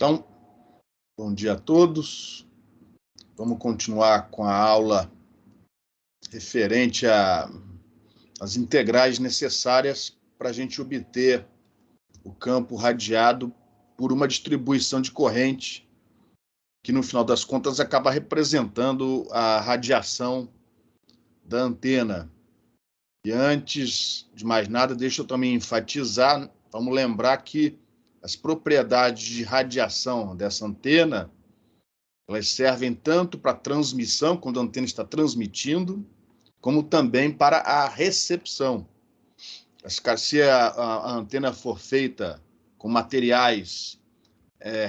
Então, bom dia a todos. Vamos continuar com a aula referente às integrais necessárias para a gente obter o campo radiado por uma distribuição de corrente que, no final das contas, acaba representando a radiação da antena. E antes de mais nada, deixa eu também enfatizar, vamos lembrar que as propriedades de radiação dessa antena, elas servem tanto para a transmissão, quando a antena está transmitindo, como também para a recepção. Se a antena for feita com materiais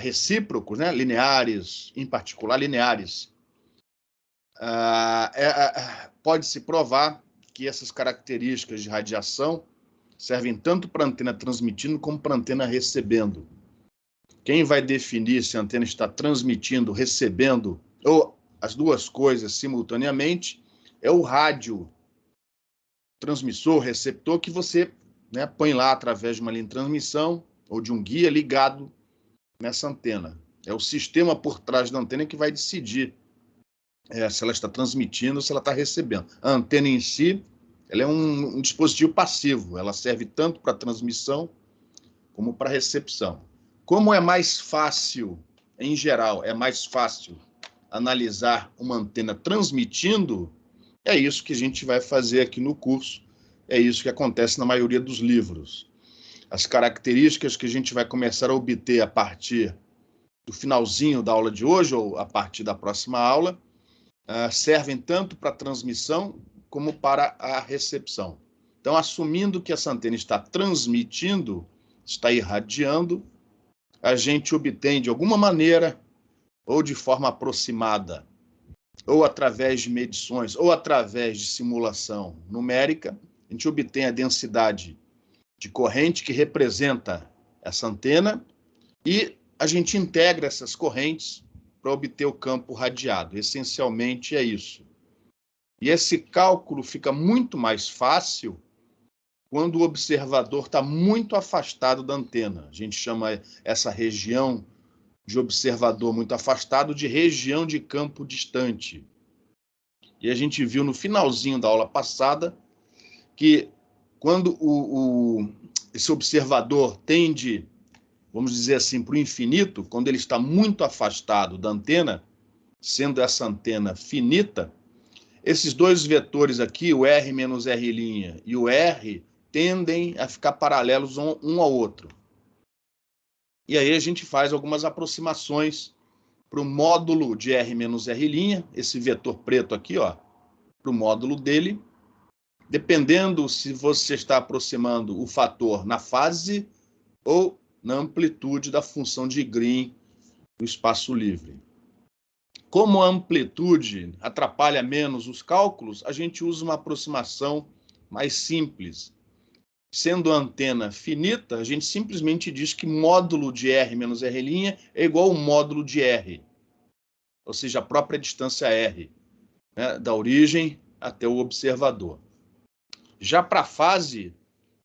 recíprocos, né, lineares, em particular lineares, pode-se provar que essas características de radiação servem tanto para a antena transmitindo como para a antena recebendo. Quem vai definir se a antena está transmitindo, recebendo, ou as duas coisas simultaneamente, é o rádio transmissor, receptor, que você põe lá através de uma linha de transmissão ou de um guia ligado nessa antena. É o sistema por trás da antena que vai decidir se ela está transmitindo ou se ela está recebendo. A antena em si, ela é um dispositivo passivo, ela serve tanto para transmissão como para recepção. Como é mais fácil, em geral, é mais fácil analisar uma antena transmitindo, é isso que a gente vai fazer aqui no curso, é isso que acontece na maioria dos livros. As características que a gente vai começar a obter a partir do finalzinho da aula de hoje, ou a partir da próxima aula, servem tanto para a transmissão como para a recepção. Então, assumindo que essa antena está transmitindo, está irradiando, a gente obtém de alguma maneira, ou de forma aproximada, ou através de medições, ou através de simulação numérica, a gente obtém a densidade de corrente que representa essa antena e a gente integra essas correntes para obter o campo radiado. Essencialmente é isso. E esse cálculo fica muito mais fácil quando o observador está muito afastado da antena. A gente chama essa região de observador muito afastado de região de campo distante. E a gente viu no finalzinho da aula passada que quando esse observador tende, vamos dizer assim, para o infinito, quando ele está muito afastado da antena, sendo essa antena finita, esses dois vetores aqui, o R menos R' e o R, tendem a ficar paralelos um ao outro. E aí a gente faz algumas aproximações para o módulo de R menos R', esse vetor preto aqui, para o módulo dele, dependendo se você está aproximando o fator na fase ou na amplitude da função de Green do espaço livre. Como a amplitude atrapalha menos os cálculos, a gente usa uma aproximação mais simples. Sendo a antena finita, a gente simplesmente diz que módulo de R menos R' é igual ao módulo de R, ou seja, a própria distância R, da origem até o observador. Já para a fase,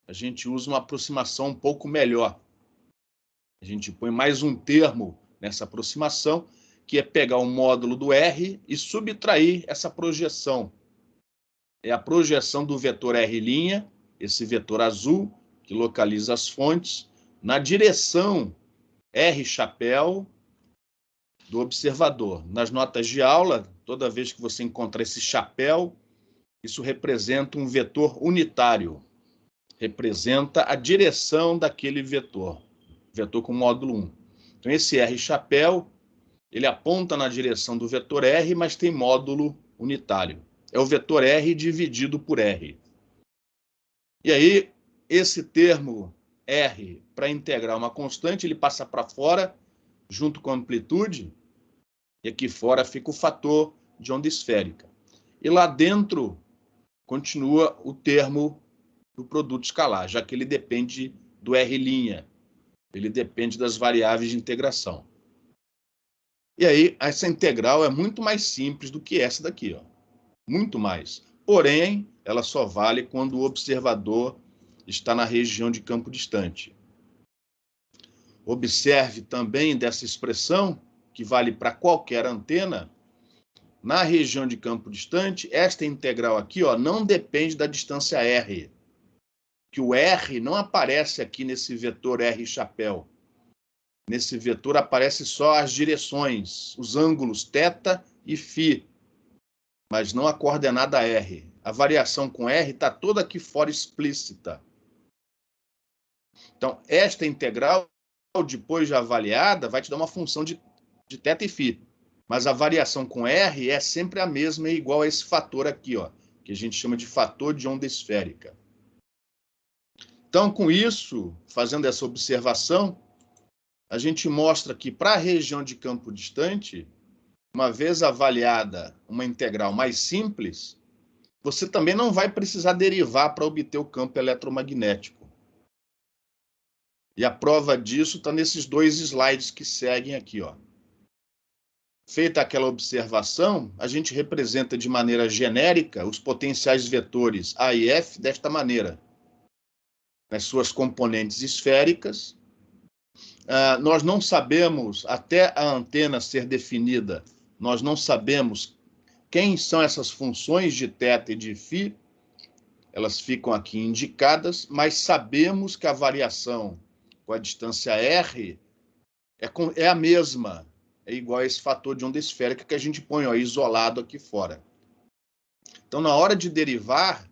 a gente usa uma aproximação um pouco melhor. A gente põe mais um termo nessa aproximação, que é pegar o módulo do R e subtrair essa projeção. É a projeção do vetor R', esse vetor azul, que localiza as fontes, na direção R chapéu do observador. Nas notas de aula, toda vez que você encontrar esse chapéu, isso representa um vetor unitário. Representa a direção daquele vetor com módulo 1. Então, esse R chapéu, ele aponta na direção do vetor R, mas tem módulo unitário. É o vetor R dividido por R. E aí, esse termo R, para integrar uma constante, ele passa para fora, junto com a amplitude, e aqui fora fica o fator de onda esférica. E lá dentro, continua o termo do produto escalar, já que ele depende do R', ele depende das variáveis de integração. E aí, essa integral é muito mais simples do que essa daqui, muito mais. Porém, ela só vale quando o observador está na região de campo distante. Observe também dessa expressão, que vale para qualquer antena, na região de campo distante, esta integral aqui, ó, não depende da distância R, que o R não aparece aqui nesse vetor R chapéu. Nesse vetor aparece só as direções, os ângulos θ e φ, mas não a coordenada R. A variação com R está toda aqui fora explícita. Então, esta integral, depois de avaliada, vai te dar uma função de θ e φ. Mas a variação com R é sempre a mesma, é igual a esse fator aqui, ó, que a gente chama de fator de onda esférica. Então, com isso, fazendo essa observação, a gente mostra que para a região de campo distante, uma vez avaliada uma integral mais simples, você também não vai precisar derivar para obter o campo eletromagnético. E a prova disso está nesses dois slides que seguem aqui, ó. Feita aquela observação, a gente representa de maneira genérica os potenciais vetores A e F desta maneira. Nas suas componentes esféricas, nós não sabemos, até a antena ser definida, nós não sabemos quem são essas funções de θ e de φ, elas ficam aqui indicadas, mas sabemos que a variação com a distância R é a mesma, é igual a esse fator de onda esférica que a gente põe, ó, isolado aqui fora. Então, na hora de derivar,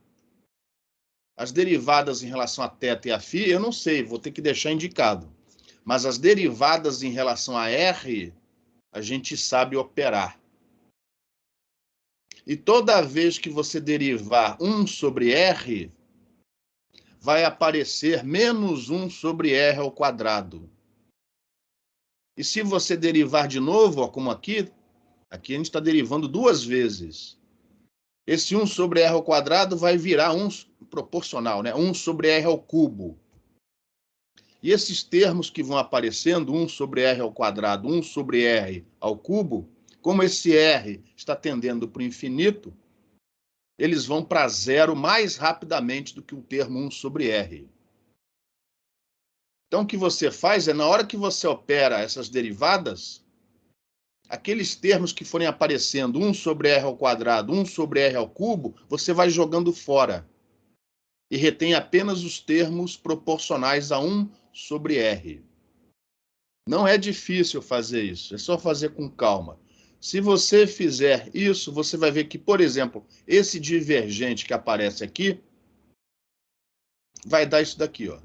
as derivadas em relação a θ e a φ, eu não sei, vou ter que deixar indicado. Mas as derivadas em relação a R, a gente sabe operar. E toda vez que você derivar 1 sobre R, vai aparecer menos 1 sobre R ao quadrado. E se você derivar de novo, ó, como aqui a gente está derivando duas vezes. Esse 1 sobre R ao quadrado vai virar 1 proporcional, né? 1 sobre R ao cubo. E esses termos que vão aparecendo, 1 sobre R ao quadrado, 1 sobre R ao cubo, como esse R está tendendo para o infinito, eles vão para zero mais rapidamente do que o termo 1 sobre R. Então, o que você faz é, na hora que você opera essas derivadas, aqueles termos que forem aparecendo, 1 sobre R ao quadrado, 1 sobre R ao cubo, você vai jogando fora. E retém apenas os termos proporcionais a 1 sobre R. Não é difícil fazer isso, é só fazer com calma. Se você fizer isso, você vai ver que, por exemplo, esse divergente que aparece aqui, vai dar isso daqui, ó.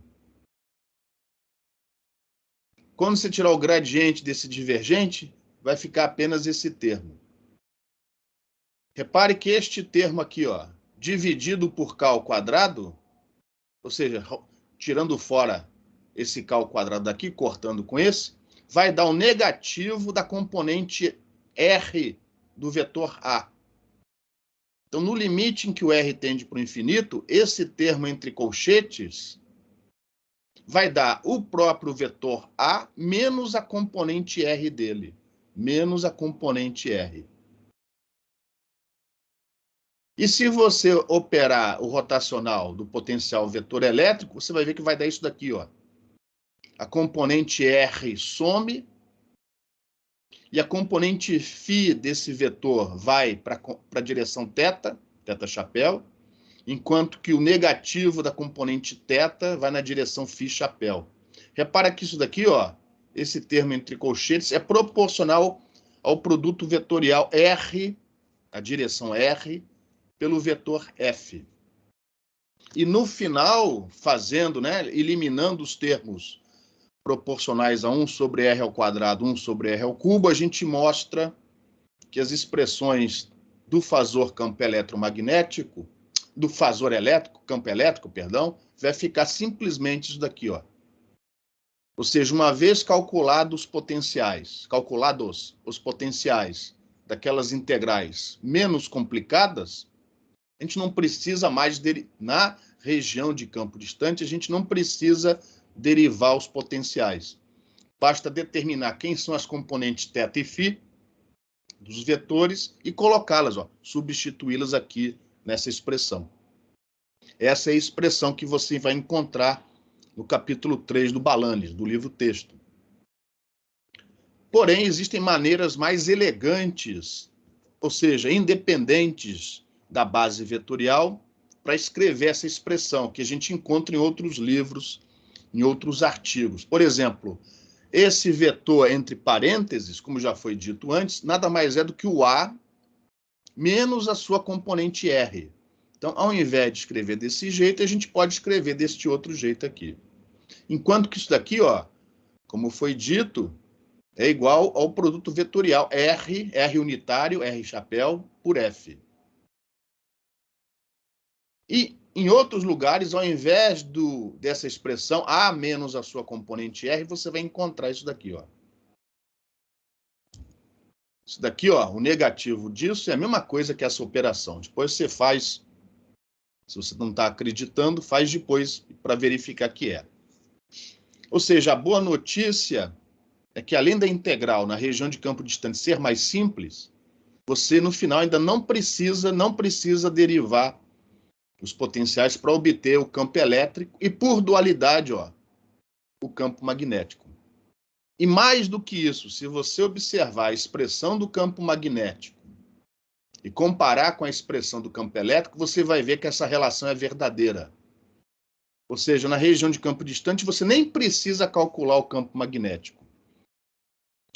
Quando você tirar o gradiente desse divergente, vai ficar apenas esse termo. Repare que este termo aqui, ó, dividido por K ao quadrado, ou seja, tirando fora esse K ao quadrado daqui, cortando com esse, vai dar o negativo da componente R do vetor A. Então, no limite em que o R tende para o infinito, esse termo entre colchetes vai dar o próprio vetor A menos a componente R dele. Menos a componente R. E se você operar o rotacional do potencial vetor elétrico, você vai ver que vai dar isso daqui, ó. A componente R some e a componente φ desse vetor vai para a direção θ chapéu, enquanto que o negativo da componente θ vai na direção φ chapéu. Repara que isso daqui, ó, esse termo entre colchetes, é proporcional ao produto vetorial R, a direção R, pelo vetor F. E no final, fazendo, né, eliminando os termos proporcionais a 1 sobre R ao quadrado, 1 sobre R ao cubo, a gente mostra que as expressões do fasor campo eletromagnético, do fasor elétrico, campo elétrico, perdão, vai ficar simplesmente isso daqui, ó. Ou seja, uma vez calculados os potenciais daquelas integrais menos complicadas, a gente não precisa mais, na região de campo distante, a gente não precisa derivar os potenciais. Basta determinar quem são as componentes θ e φ dos vetores e colocá-las, substituí-las aqui nessa expressão. Essa é a expressão que você vai encontrar no capítulo 3 do Balanis, do livro texto. Porém, existem maneiras mais elegantes, ou seja, independentes da base vetorial, para escrever essa expressão, que a gente encontra em outros livros, em outros artigos. Por exemplo, esse vetor entre parênteses, como já foi dito antes, nada mais é do que o A menos a sua componente R. Então, ao invés de escrever desse jeito, a gente pode escrever deste outro jeito aqui. Enquanto que isso daqui, ó, como foi dito, é igual ao produto vetorial R unitário, R chapéu, por F. E em outros lugares, ao invés dessa expressão A menos a sua componente R, você vai encontrar isso daqui, ó. Isso daqui, ó, o negativo disso é a mesma coisa que essa operação. Depois você faz, se você não está acreditando, faz depois para verificar que é. Ou seja, a boa notícia é que além da integral na região de campo distante ser mais simples, você no final ainda não precisa derivar os potenciais para obter o campo elétrico e, por dualidade, ó, o campo magnético. E mais do que isso, se você observar a expressão do campo magnético e comparar com a expressão do campo elétrico, você vai ver que essa relação é verdadeira. Ou seja, na região de campo distante, você nem precisa calcular o campo magnético.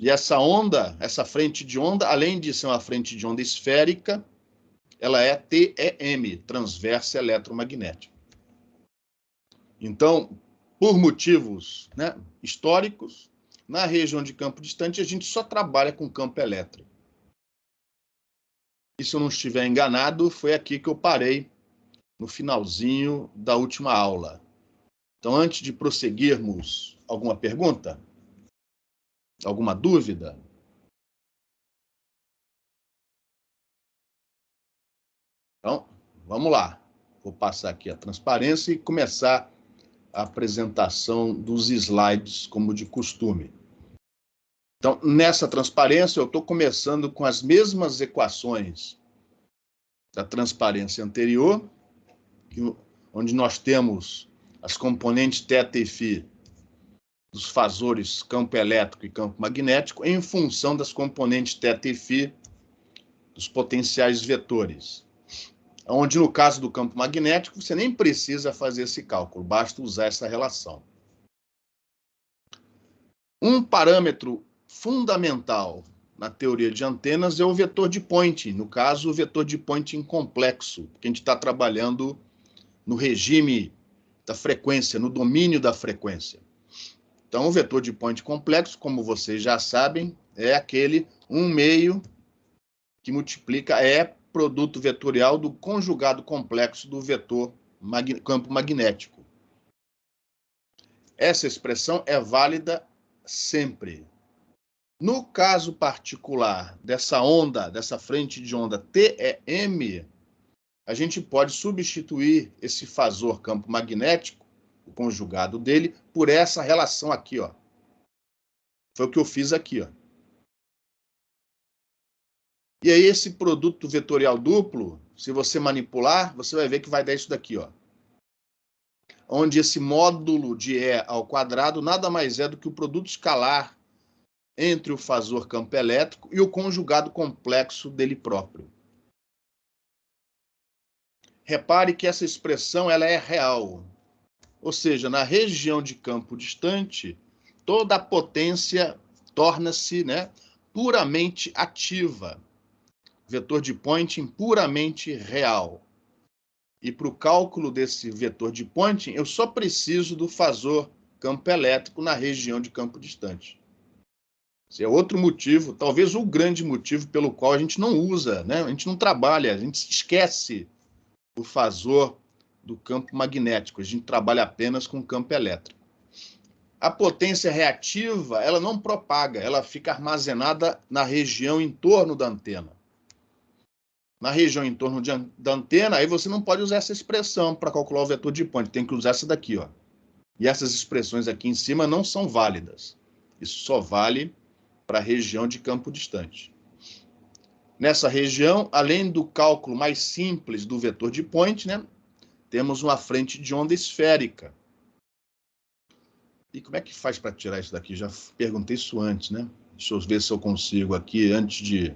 E essa onda, essa frente de onda, além de ser uma frente de onda esférica, ela é TEM, transversa eletromagnética. Então, por motivos, né, históricos, na região de campo distante, a gente só trabalha com campo elétrico. E se eu não estiver enganado, foi aqui que eu parei no finalzinho da última aula. Então, antes de prosseguirmos, alguma pergunta? Alguma dúvida? Então, vamos lá. Vou passar aqui a transparência e começar a apresentação dos slides, como de costume. Então, nessa transparência, eu estou começando com as mesmas equações da transparência anterior, onde nós temos as componentes θ e φ dos fasores campo elétrico e campo magnético em função das componentes θ e φ dos potenciais vetores. Onde, no caso do campo magnético, você nem precisa fazer esse cálculo, basta usar essa relação. Um parâmetro fundamental na teoria de antenas é o vetor de Poynting, no caso, o vetor de Poynting complexo, porque a gente está trabalhando no regime da frequência, no domínio da frequência. Então, o vetor de Poynting complexo, como vocês já sabem, é aquele 1/2 que multiplica, produto vetorial do conjugado complexo do vetor campo magnético. Essa expressão é válida sempre. No caso particular dessa onda, dessa frente de onda TEM, a gente pode substituir esse fasor campo magnético, o conjugado dele, por essa relação aqui, ó. Foi o que eu fiz aqui, ó. E aí esse produto vetorial duplo, se você manipular, você vai ver que vai dar isso daqui, ó. Onde esse módulo de E ao quadrado nada mais é do que o produto escalar entre o fasor campo elétrico e o conjugado complexo dele próprio. Repare que essa expressão ela é real. Ou seja, na região de campo distante, toda a potência torna-se, né, puramente ativa. Vetor de Poynting puramente real. E para o cálculo desse vetor de Poynting, eu só preciso do fasor campo elétrico na região de campo distante. Esse é outro motivo, talvez o grande motivo pelo qual a gente não usa, né? A gente não trabalha, a gente esquece o fasor do campo magnético, a gente trabalha apenas com campo elétrico. A potência reativa, ela não propaga, ela fica armazenada na região em torno da antena. Na região em torno da antena, aí você não pode usar essa expressão para calcular o vetor de Poynting, tem que usar essa daqui, ó. E essas expressões aqui em cima não são válidas. Isso só vale para a região de campo distante. Nessa região, além do cálculo mais simples do vetor de Poynting, né, temos uma frente de onda esférica. E como é que faz para tirar isso daqui? Já perguntei isso antes, né? Deixa eu ver se eu consigo aqui antes de...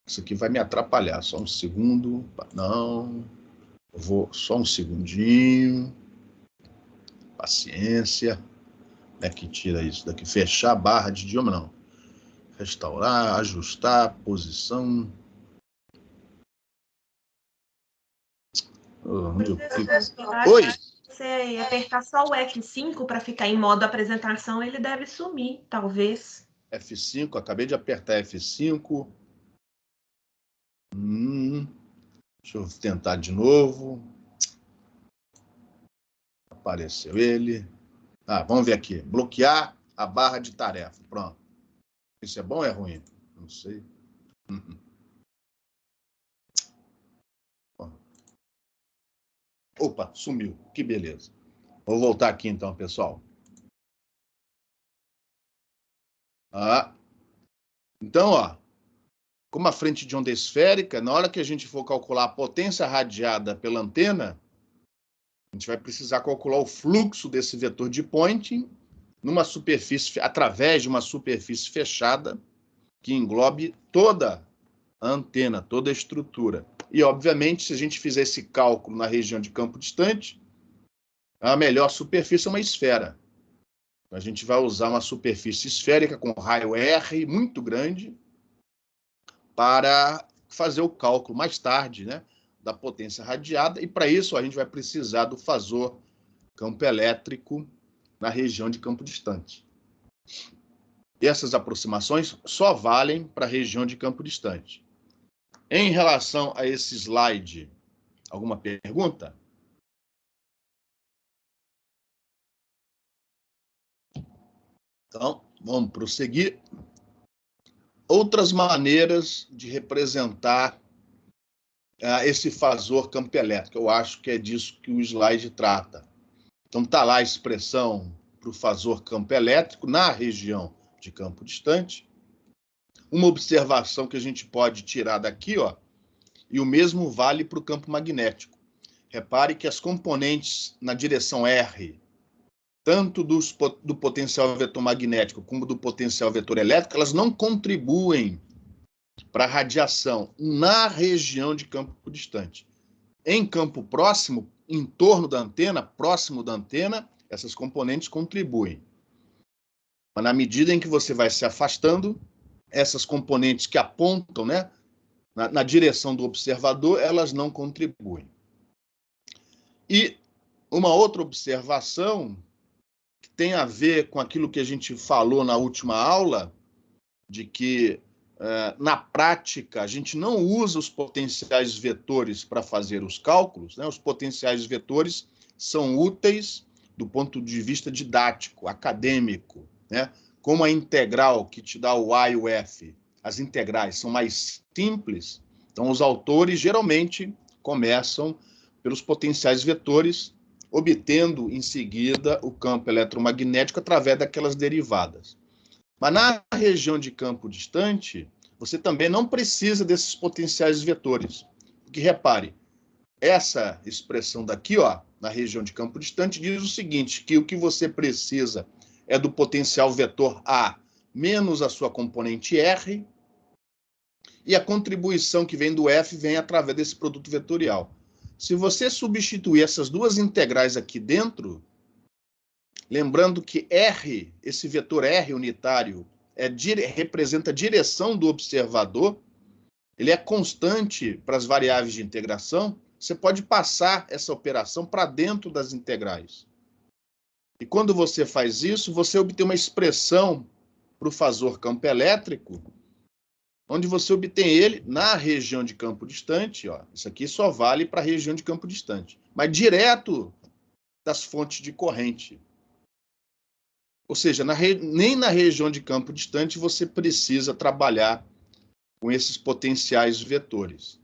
Isso aqui vai me atrapalhar. Só um segundo. Não. Eu vou só um segundinho. Paciência. Como é que tira isso daqui? Fechar a barra de idioma, não. Restaurar, ajustar, posição. Oi? Você apertar só o F5 para ficar em modo apresentação, ele deve sumir, talvez. F5, acabei de apertar F5. Deixa eu tentar de novo. Apareceu ele. Vamos ver aqui. Bloquear a barra de tarefa. Pronto. Isso é bom ou é ruim? Não sei. Opa, sumiu. Que beleza. Vou voltar aqui então, pessoal. Então, como a frente de onda é esférica, na hora que a gente for calcular a potência radiada pela antena, a gente vai precisar calcular o fluxo desse vetor de Poynting numa superfície, através de uma superfície fechada que englobe toda a antena, toda a estrutura. E, obviamente, se a gente fizer esse cálculo na região de campo distante, a melhor superfície é uma esfera. A gente vai usar uma superfície esférica com raio R muito grande para fazer o cálculo mais tarde, né, da potência radiada. E, para isso, a gente vai precisar do fasor campo elétrico na região de campo distante. E essas aproximações só valem para a região de campo distante. Em relação a esse slide, alguma pergunta? Então, vamos prosseguir. Outras maneiras de representar esse fasor campo elétrico. Eu acho que é disso que o slide trata. Então, está lá a expressão para o fasor campo elétrico na região de campo distante. Uma observação que a gente pode tirar daqui, e o mesmo vale para o campo magnético. Repare que as componentes na direção R, tanto do potencial vetor magnético como do potencial vetor elétrico, elas não contribuem para a radiação na região de campo distante. Em campo próximo, em torno da antena, próximo da antena, essas componentes contribuem. Mas na medida em que você vai se afastando, essas componentes que apontam, né, na direção do observador, elas não contribuem. E uma outra observação que tem a ver com aquilo que a gente falou na última aula, de que, na prática, a gente não usa os potenciais vetores para fazer os cálculos, né? Os potenciais vetores são úteis do ponto de vista didático, acadêmico, né? Como a integral que te dá o A e o F, as integrais são mais simples, então os autores geralmente começam pelos potenciais vetores, obtendo em seguida o campo eletromagnético através daquelas derivadas. Mas na região de campo distante, você também não precisa desses potenciais vetores. Porque, repare, essa expressão daqui, na região de campo distante, diz o seguinte, que o que você precisa é do potencial vetor A menos a sua componente R, e a contribuição que vem do F vem através desse produto vetorial. Se você substituir essas duas integrais aqui dentro, lembrando que R, esse vetor R unitário, representa a direção do observador, ele é constante para as variáveis de integração, você pode passar essa operação para dentro das integrais. E quando você faz isso, você obtém uma expressão para o fasor campo elétrico, onde você obtém ele na região de campo distante. Isso aqui só vale para a região de campo distante, mas direto das fontes de corrente. Ou seja, nem na região de campo distante você precisa trabalhar com esses potenciais vetores.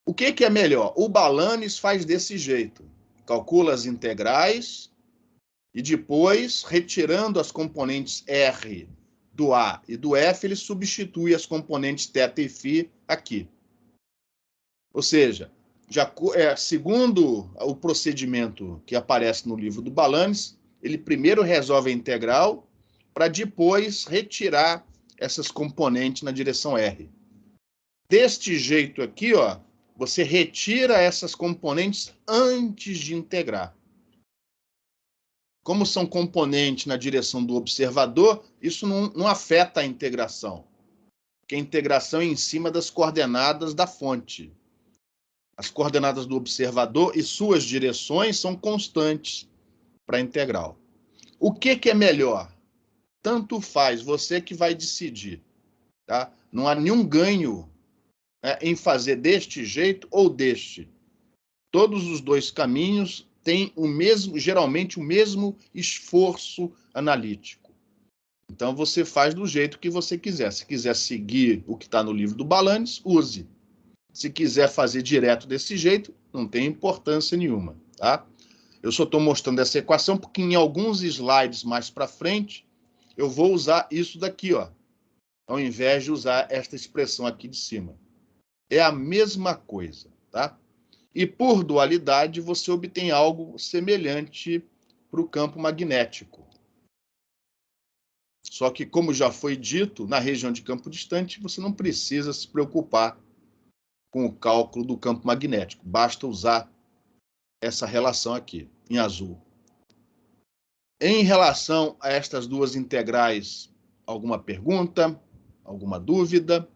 O que é melhor? O Balanis faz desse jeito. Calcula as integrais e depois, retirando as componentes R do A e do F, ele substitui as componentes θ e φ aqui. Ou seja, segundo o procedimento que aparece no livro do Balanis, ele primeiro resolve a integral para depois retirar essas componentes na direção R. Deste jeito aqui, ó, você retira essas componentes antes de integrar. Como são componentes na direção do observador, isso não afeta a integração, porque a integração é em cima das coordenadas da fonte. As coordenadas do observador e suas direções são constantes para a integral. O que é melhor? Tanto faz, você que vai decidir. Tá? Não há nenhum ganho em fazer deste jeito ou deste. Todos os dois caminhos têm geralmente o mesmo esforço analítico. Então, você faz do jeito que você quiser. Se quiser seguir o que está no livro do Balanes, use. Se quiser fazer direto desse jeito, não tem importância nenhuma. Tá? Eu só estou mostrando essa equação porque em alguns slides mais para frente, eu vou usar isso daqui, ó, ao invés de usar esta expressão aqui de cima. É a mesma coisa, tá? E por dualidade, você obtém algo semelhante para o campo magnético. Só que, como já foi dito, na região de campo distante, você não precisa se preocupar com o cálculo do campo magnético. Basta usar essa relação aqui, em azul. Em relação a estas duas integrais, alguma pergunta? Alguma dúvida?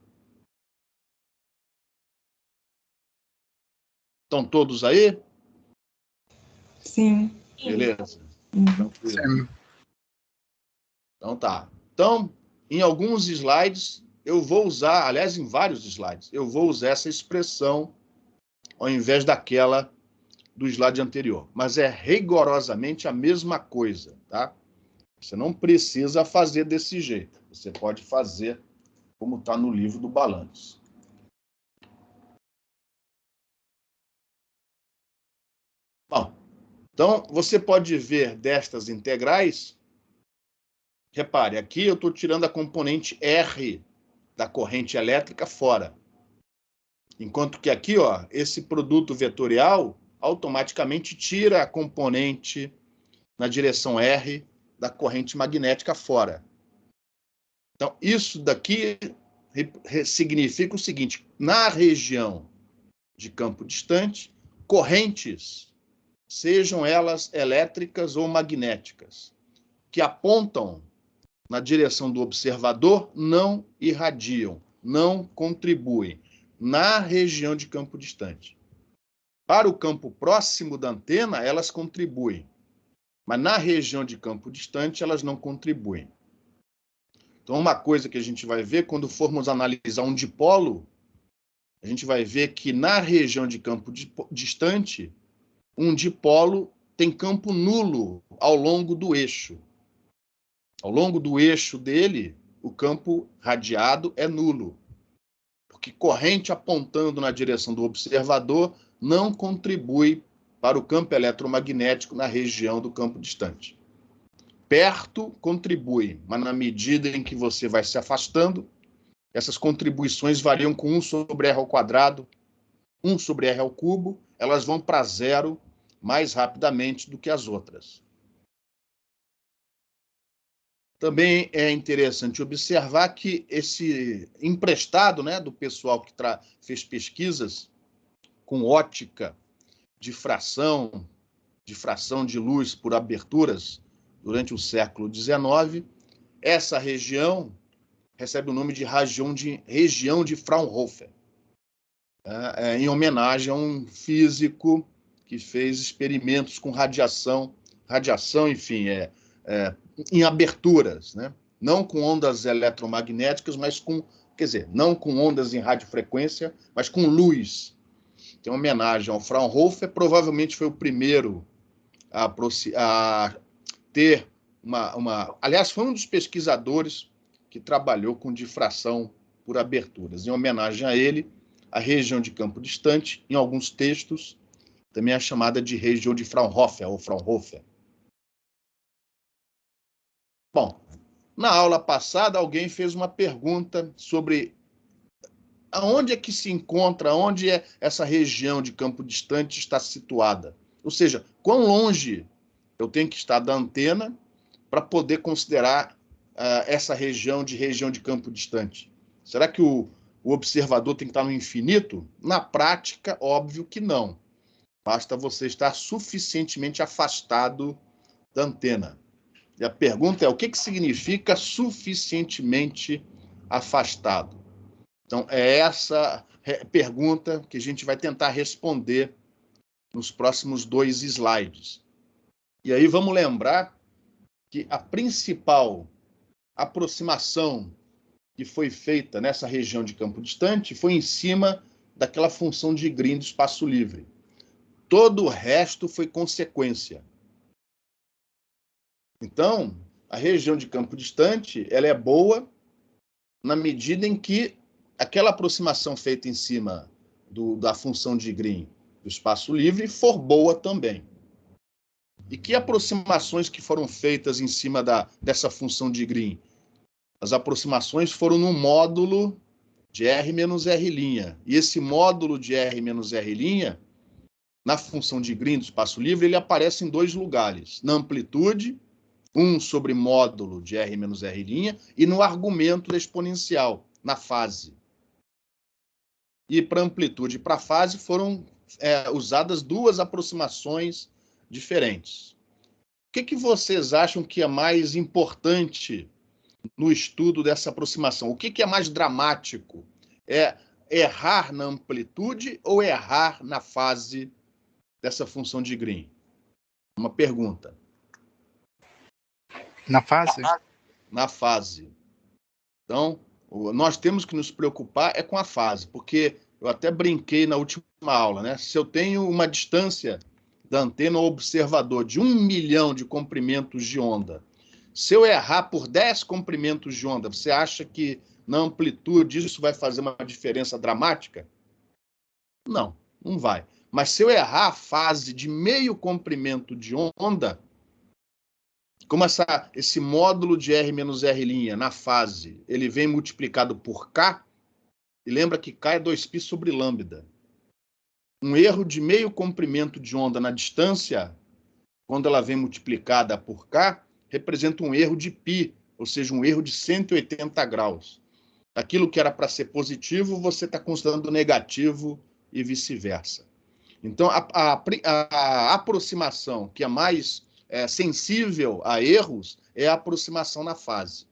Estão todos aí? Sim. Beleza? Sim. Então tá. Então, em alguns slides, eu vou usar, aliás, em vários slides, eu vou usar essa expressão ao invés daquela do slide anterior. Mas é rigorosamente a mesma coisa, tá? Você não precisa fazer desse jeito. Você pode fazer como está no livro do Balanes. Bom, então, você pode ver destas integrais, repare, aqui eu estou tirando a componente R da corrente elétrica fora. Enquanto que aqui, ó, esse produto vetorial automaticamente tira a componente na direção R da corrente magnética fora. Então, isso daqui significa o seguinte: na região de campo distante, correntes, sejam elas elétricas ou magnéticas, que apontam na direção do observador, não irradiam, não contribuem na região de campo distante. Para o campo próximo da antena, elas contribuem, mas na região de campo distante, elas não contribuem. Então, uma coisa que a gente vai ver quando formos analisar um dipolo, a gente vai ver que na região de campo distante, um dipolo tem campo nulo ao longo do eixo. Ao longo do eixo dele, o campo radiado é nulo, porque corrente apontando na direção do observador não contribui para o campo eletromagnético na região do campo distante. Perto contribui, mas na medida em que você vai se afastando, essas contribuições variam com 1 sobre R ao quadrado, 1 sobre R ao cubo, elas vão para zero mais rapidamente do que as outras. Também é interessante observar que esse emprestado, né, do pessoal que fez pesquisas com ótica, difração de luz por aberturas durante o século XIX, essa região recebe o nome de região de Fraunhofer, em homenagem a um físico que fez experimentos com radiação, enfim, em aberturas, né? Não com ondas eletromagnéticas, mas não com ondas em radiofrequência, mas com luz. Tem uma homenagem ao Fraunhofer, provavelmente foi o primeiro a ter aliás, foi um dos pesquisadores que trabalhou com difração por aberturas. Em homenagem a ele, a região de campo distante, em alguns textos, também é chamada de região de Fraunhofer, ou Fraunhofer. Bom, na aula passada, alguém fez uma pergunta sobre aonde é que se encontra, onde essa região de campo distante está situada. Ou seja, quão longe Eu tenho que estar da antena para poder considerar essa região de campo distante. Será que o observador tem que estar no infinito? Na prática, óbvio que não. Basta você estar suficientemente afastado da antena. E a pergunta é, o que significa suficientemente afastado? Então, é essa pergunta que a gente vai tentar responder nos próximos 2 slides. E aí vamos lembrar que a principal aproximação que foi feita nessa região de campo distante foi em cima daquela função de Green do espaço livre. Todo o resto foi consequência. Então, a região de campo distante, ela é boa na medida em que aquela aproximação feita em cima da função de Green do espaço livre for boa também. E que aproximações que foram feitas em cima dessa função de Green? As aproximações foram no módulo de R menos R'. E esse módulo de R menos R', na função de Green do espaço livre, ele aparece em 2 lugares. Na amplitude, 1 sobre módulo de R menos R', e no argumento da exponencial, na fase. E para amplitude e para fase foram usadas 2 aproximações diferentes. O que vocês acham que é mais importante no estudo dessa aproximação? O que é mais dramático? É errar na amplitude ou errar na fase dessa função de Green? Uma pergunta. Na fase? Na fase. Então, nós temos que nos preocupar com a fase, porque eu até brinquei na última aula, né? Se eu tenho uma distância da antena ao observador de 1 milhão de comprimentos de onda, se eu errar por 10 comprimentos de onda, você acha que na amplitude isso vai fazer uma diferença dramática? Não, não vai. Mas se eu errar a fase de meio comprimento de onda, como esse módulo de R menos R' na fase, ele vem multiplicado por K, e lembra que K é 2π sobre lambda. Um erro de meio comprimento de onda na distância, quando ela vem multiplicada por K, representa um erro de π, ou seja, um erro de 180 graus. Aquilo que era para ser positivo, você está considerando negativo e vice-versa. Então, a aproximação que é mais sensível a erros é a aproximação na fase.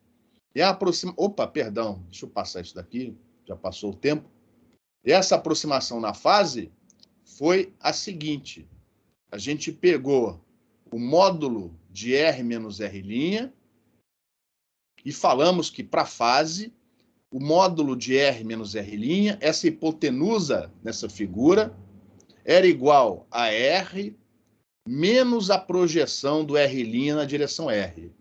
Opa, perdão, deixa eu passar isso daqui, já passou o tempo. E essa aproximação na fase foi a seguinte: a gente pegou o módulo de R menos R' e falamos que para a fase, o módulo de R menos R', essa hipotenusa nessa figura, era igual a R menos a projeção do R' na direção R.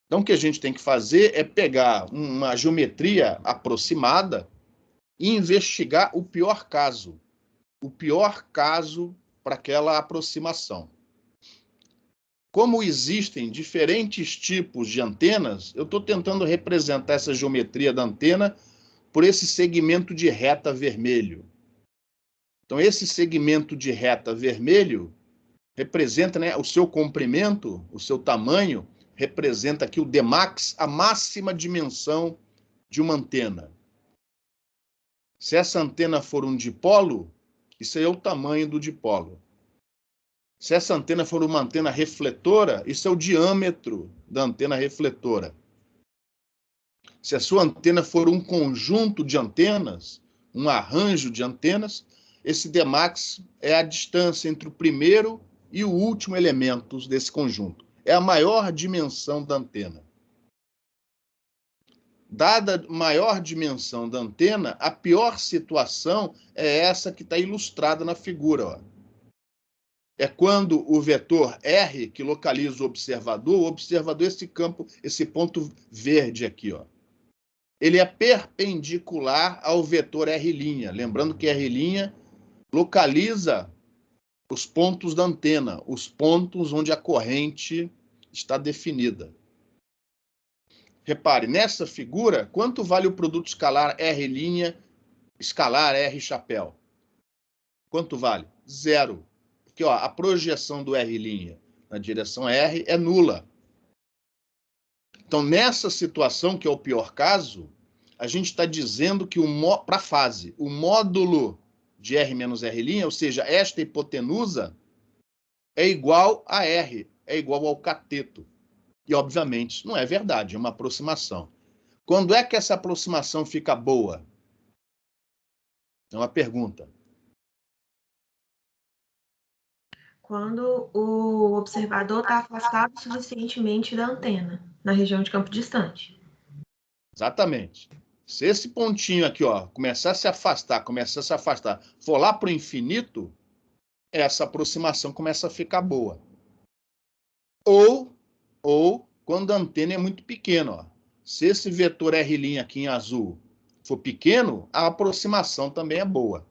Então, o que a gente tem que fazer é pegar uma geometria aproximada e investigar o pior caso. O pior caso para aquela aproximação. Como existem diferentes tipos de antenas, eu estou tentando representar essa geometria da antena por esse segmento de reta vermelho. Então, esse segmento de reta vermelho representa, né, o seu comprimento, o seu tamanho, representa aqui o Dmax, a máxima dimensão de uma antena. Se essa antena for um dipolo, isso aí é o tamanho do dipolo. Se essa antena for uma antena refletora, isso é o diâmetro da antena refletora. Se a sua antena for um conjunto de antenas, um arranjo de antenas, esse Dmax é a distância entre o primeiro e o último elemento desse conjunto. É a maior dimensão da antena. Dada a maior dimensão da antena, a pior situação é essa que está ilustrada na figura. Ó. É quando o vetor R, que localiza o observador, esse campo, esse ponto verde aqui, ó, ele é perpendicular ao vetor R'. Lembrando que R' localiza os pontos da antena, os pontos onde a corrente está definida. Repare, nessa figura, quanto vale o produto escalar R', escalar R chapéu? Quanto vale? 0. porque ó, a projeção do R' na direção R é nula. Então, nessa situação, que é o pior caso, a gente está dizendo que para a fase, o módulo de R menos R', ou seja, esta hipotenusa, é igual a R, é igual ao cateto. E, obviamente, isso não é verdade, é uma aproximação. Quando é que essa aproximação fica boa? É uma pergunta. Quando o observador está afastado suficientemente da antena, na região de campo distante. Exatamente. Se esse pontinho aqui, ó, começar a se afastar, for lá para o infinito, essa aproximação começa a ficar boa. Ou quando a antena é muito pequena, ó. Se esse vetor R' aqui em azul for pequeno, a aproximação também é boa.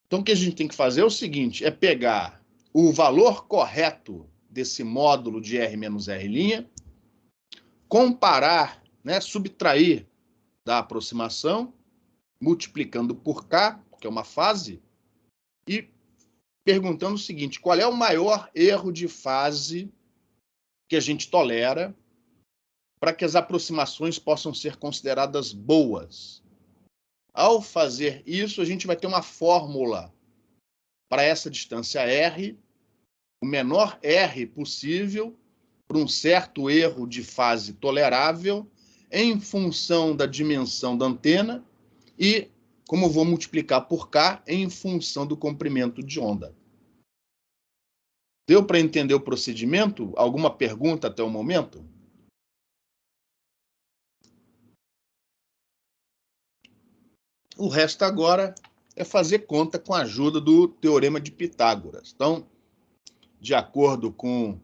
Então, o que a gente tem que fazer é o seguinte, é pegar o valor correto desse módulo de R menos R', comparar, né, subtrair da aproximação, multiplicando por K, que é uma fase, e perguntando o seguinte, qual é o maior erro de fase que a gente tolera para que as aproximações possam ser consideradas boas? Ao fazer isso, a gente vai ter uma fórmula para essa distância R, o menor R possível, para um certo erro de fase tolerável, em função da dimensão da antena e, como vou multiplicar por K, em função do comprimento de onda. Deu para entender o procedimento? Alguma pergunta até o momento? O resto agora é fazer conta com a ajuda do Teorema de Pitágoras. Então, de acordo com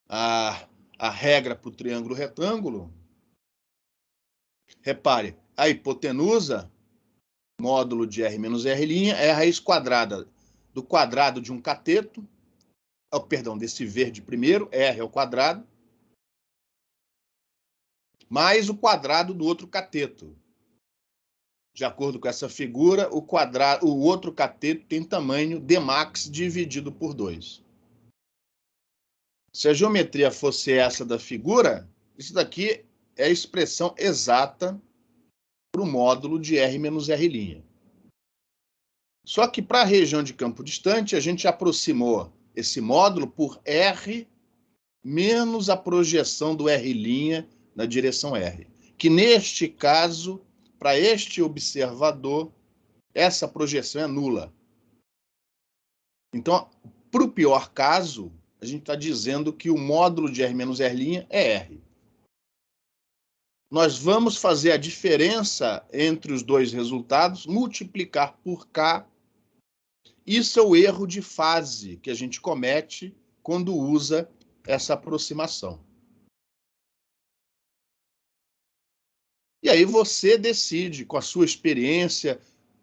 a regra para o triângulo retângulo, repare, a hipotenusa, módulo de R menos R', é a raiz quadrada do quadrado de um cateto, perdão, desse verde primeiro, R ao quadrado, mais o quadrado do outro cateto. De acordo com essa figura, o outro cateto tem tamanho Dmax dividido por 2. Se a geometria fosse essa da figura, isso daqui é a expressão exata para o módulo de R menos R'. Só que para a região de campo distante, a gente aproximou esse módulo por R menos a projeção do R' na direção R. Que neste caso, para este observador, essa projeção é nula. Então, para o pior caso, a gente está dizendo que o módulo de R menos R' é R. Nós vamos fazer a diferença entre os dois resultados, multiplicar por K. Isso é o erro de fase que a gente comete quando usa essa aproximação. E aí você decide, com a sua experiência,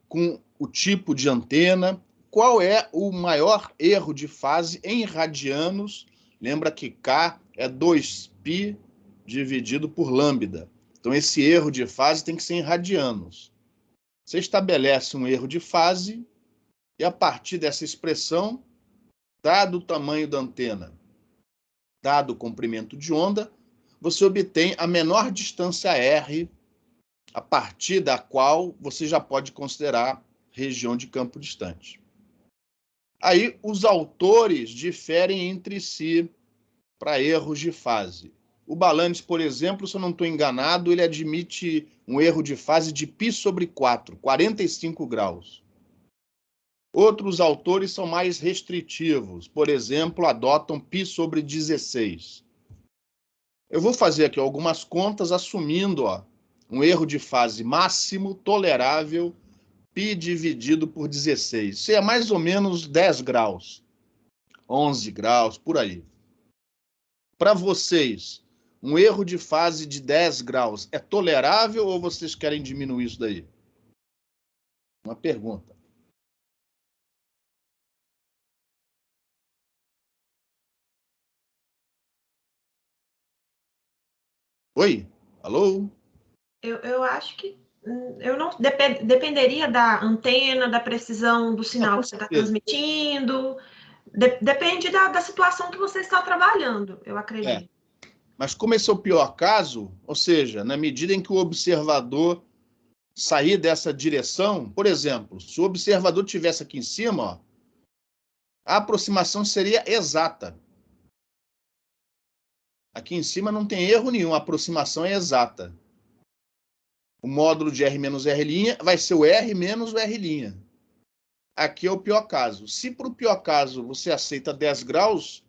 com o tipo de antena, qual é o maior erro de fase em radianos. Lembra que K é 2π dividido por lambda. Então, esse erro de fase tem que ser em radianos. Você estabelece um erro de fase e, a partir dessa expressão, dado o tamanho da antena, dado o comprimento de onda, você obtém a menor distância R, a partir da qual você já pode considerar região de campo distante. Aí, os autores diferem entre si para erros de fase. O Balanis, por exemplo, se eu não estou enganado, ele admite um erro de fase de π sobre 4, 45 graus. Outros autores são mais restritivos, por exemplo, adotam π sobre 16. Eu vou fazer aqui algumas contas assumindo um erro de fase máximo tolerável, π dividido por 16. Isso é mais ou menos 10 graus, 11 graus, por aí. Para vocês, um erro de fase de 10 graus é tolerável ou vocês querem diminuir isso daí? Uma pergunta. Oi? Alô? Eu acho que Eu não dependeria da antena, da precisão do sinal que você está transmitindo. Depende da situação que você está trabalhando, eu acredito. Mas como esse é o pior caso, ou seja, na medida em que o observador sair dessa direção, por exemplo, se o observador estivesse aqui em cima, ó, a aproximação seria exata. Aqui em cima não tem erro nenhum, a aproximação é exata. O módulo de R menos R' vai ser o R menos o R'. Aqui é o pior caso. Se para o pior caso você aceita 10 graus,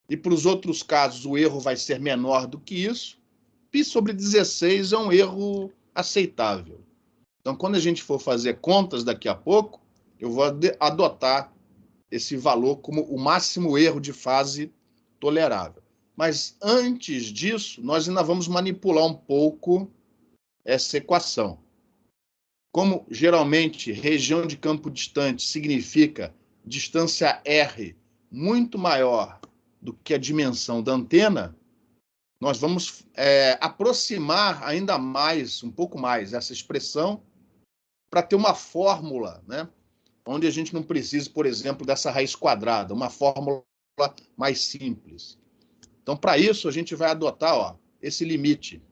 e para os outros casos o erro vai ser menor do que isso, π sobre 16 é um erro aceitável. Então, quando a gente for fazer contas daqui a pouco, eu vou adotar esse valor como o máximo erro de fase tolerável. Mas antes disso, nós ainda vamos manipular um pouco essa equação. Como geralmente região de campo distante significa distância R muito maior do que a dimensão da antena, nós vamos aproximar ainda mais, um pouco mais, essa expressão para ter uma fórmula, né, onde a gente não precisa, por exemplo, dessa raiz quadrada, uma fórmula mais simples. Então, para isso, a gente vai adotar esse limite.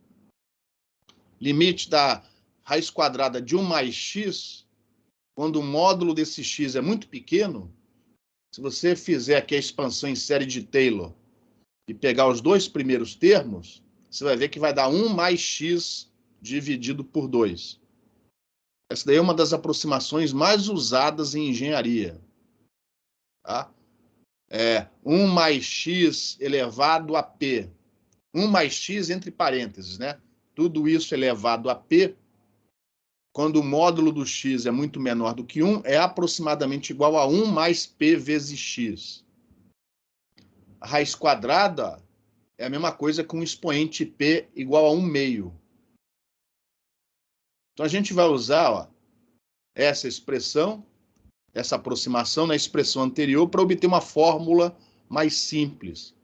Limite da raiz quadrada de 1 mais x, quando o módulo desse x é muito pequeno, se você fizer aqui a expansão em série de Taylor e pegar os dois primeiros termos, você vai ver que vai dar 1 mais x dividido por 2. Essa daí é uma das aproximações mais usadas em engenharia. Tá? 1 mais x elevado a p. 1 mais x entre parênteses, né? Tudo isso elevado a p, quando o módulo do x é muito menor do que 1, é aproximadamente igual a 1 mais p vezes x. A raiz quadrada é a mesma coisa com o expoente p igual a 1 meio. Então, a gente vai usar essa expressão, essa aproximação na expressão anterior para obter uma fórmula mais simples.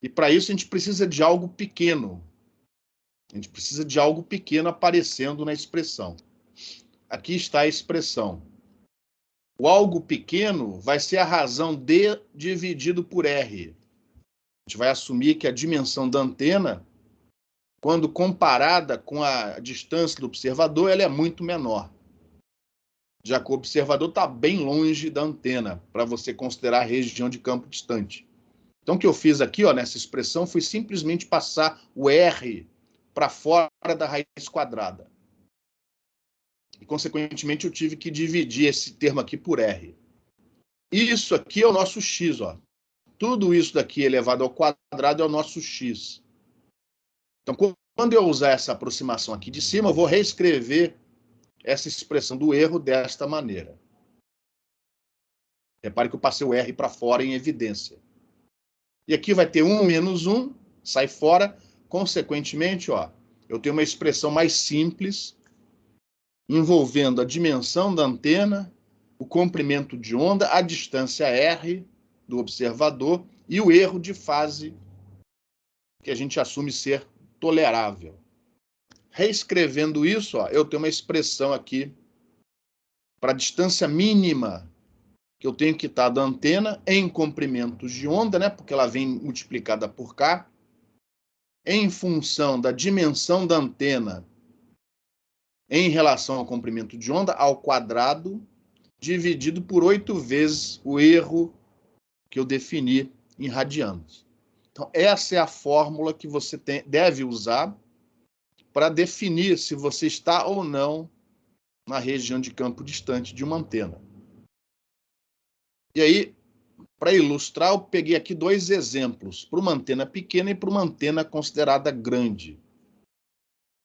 E para isso a gente precisa de algo pequeno. A gente precisa de algo pequeno aparecendo na expressão. Aqui está a expressão. O algo pequeno vai ser a razão D dividido por R. A gente vai assumir que a dimensão da antena, quando comparada com a distância do observador, ela é muito menor. Já que o observador está bem longe da antena, para você considerar a região de campo distante. Então, o que eu fiz aqui, nessa expressão, foi simplesmente passar o R para fora da raiz quadrada. E, consequentemente, eu tive que dividir esse termo aqui por R. Isso aqui é o nosso x. Tudo isso daqui elevado ao quadrado é o nosso x. Então, quando eu usar essa aproximação aqui de cima, eu vou reescrever essa expressão do erro desta maneira. Repare que eu passei o R para fora em evidência. E aqui vai ter 1 menos 1, sai fora. Consequentemente, eu tenho uma expressão mais simples, envolvendo a dimensão da antena, o comprimento de onda, a distância R do observador e o erro de fase, que a gente assume ser tolerável. Reescrevendo isso, eu tenho uma expressão aqui para a distância mínima que eu tenho que estar da antena em comprimentos de onda, né, porque ela vem multiplicada por K, em função da dimensão da antena em relação ao comprimento de onda, ao quadrado, dividido por 8 vezes o erro que eu defini em radianos. Então, essa é a fórmula que você deve usar para definir se você está ou não na região de campo distante de uma antena. E aí, para ilustrar, eu peguei aqui 2 exemplos, para uma antena pequena e para uma antena considerada grande.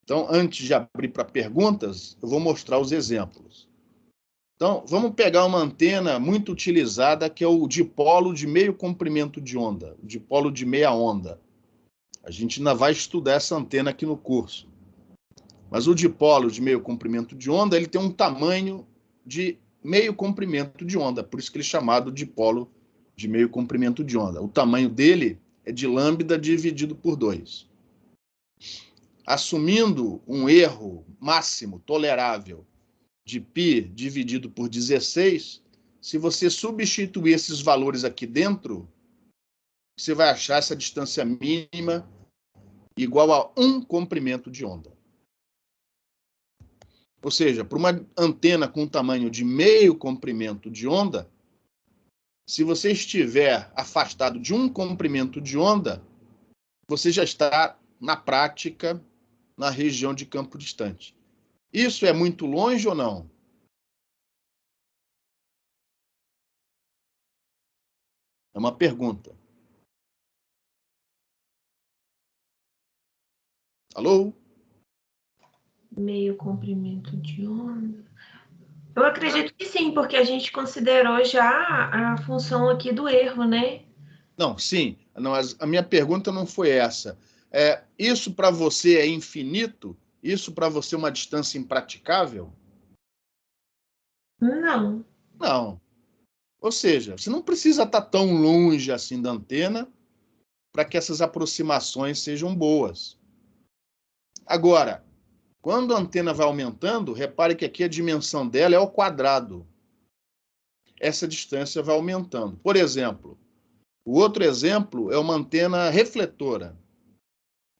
Então, antes de abrir para perguntas, eu vou mostrar os exemplos. Então, vamos pegar uma antena muito utilizada, que é o dipolo de meio comprimento de onda, o dipolo de meia onda. A gente ainda vai estudar essa antena aqui no curso. Mas o dipolo de meio comprimento de onda, ele tem um tamanho de meio comprimento de onda, por isso que ele é chamado dipolo de meio comprimento de onda. O tamanho dele é de lambda dividido por 2. assumindo um erro máximo tolerável de π dividido por 16, se você substituir esses valores aqui dentro, você vai achar essa distância mínima igual a 1 comprimento de onda. Ou seja, para uma antena com tamanho de meio comprimento de onda, se você estiver afastado de 1 comprimento de onda, você já está, na prática, na região de campo distante. Isso é muito longe ou não? É uma pergunta. Alô? Meio comprimento de onda. Eu acredito que sim, porque a gente considerou já a função aqui do erro, né? Não, sim. Não, a minha pergunta não foi essa. Isso para você é infinito? Isso para você é uma distância impraticável? Não. Não. Ou seja, você não precisa estar tão longe assim da antena para que essas aproximações sejam boas. Agora, quando a antena vai aumentando, repare que aqui a dimensão dela é ao quadrado. Essa distância vai aumentando. Por exemplo, o outro exemplo é uma antena refletora.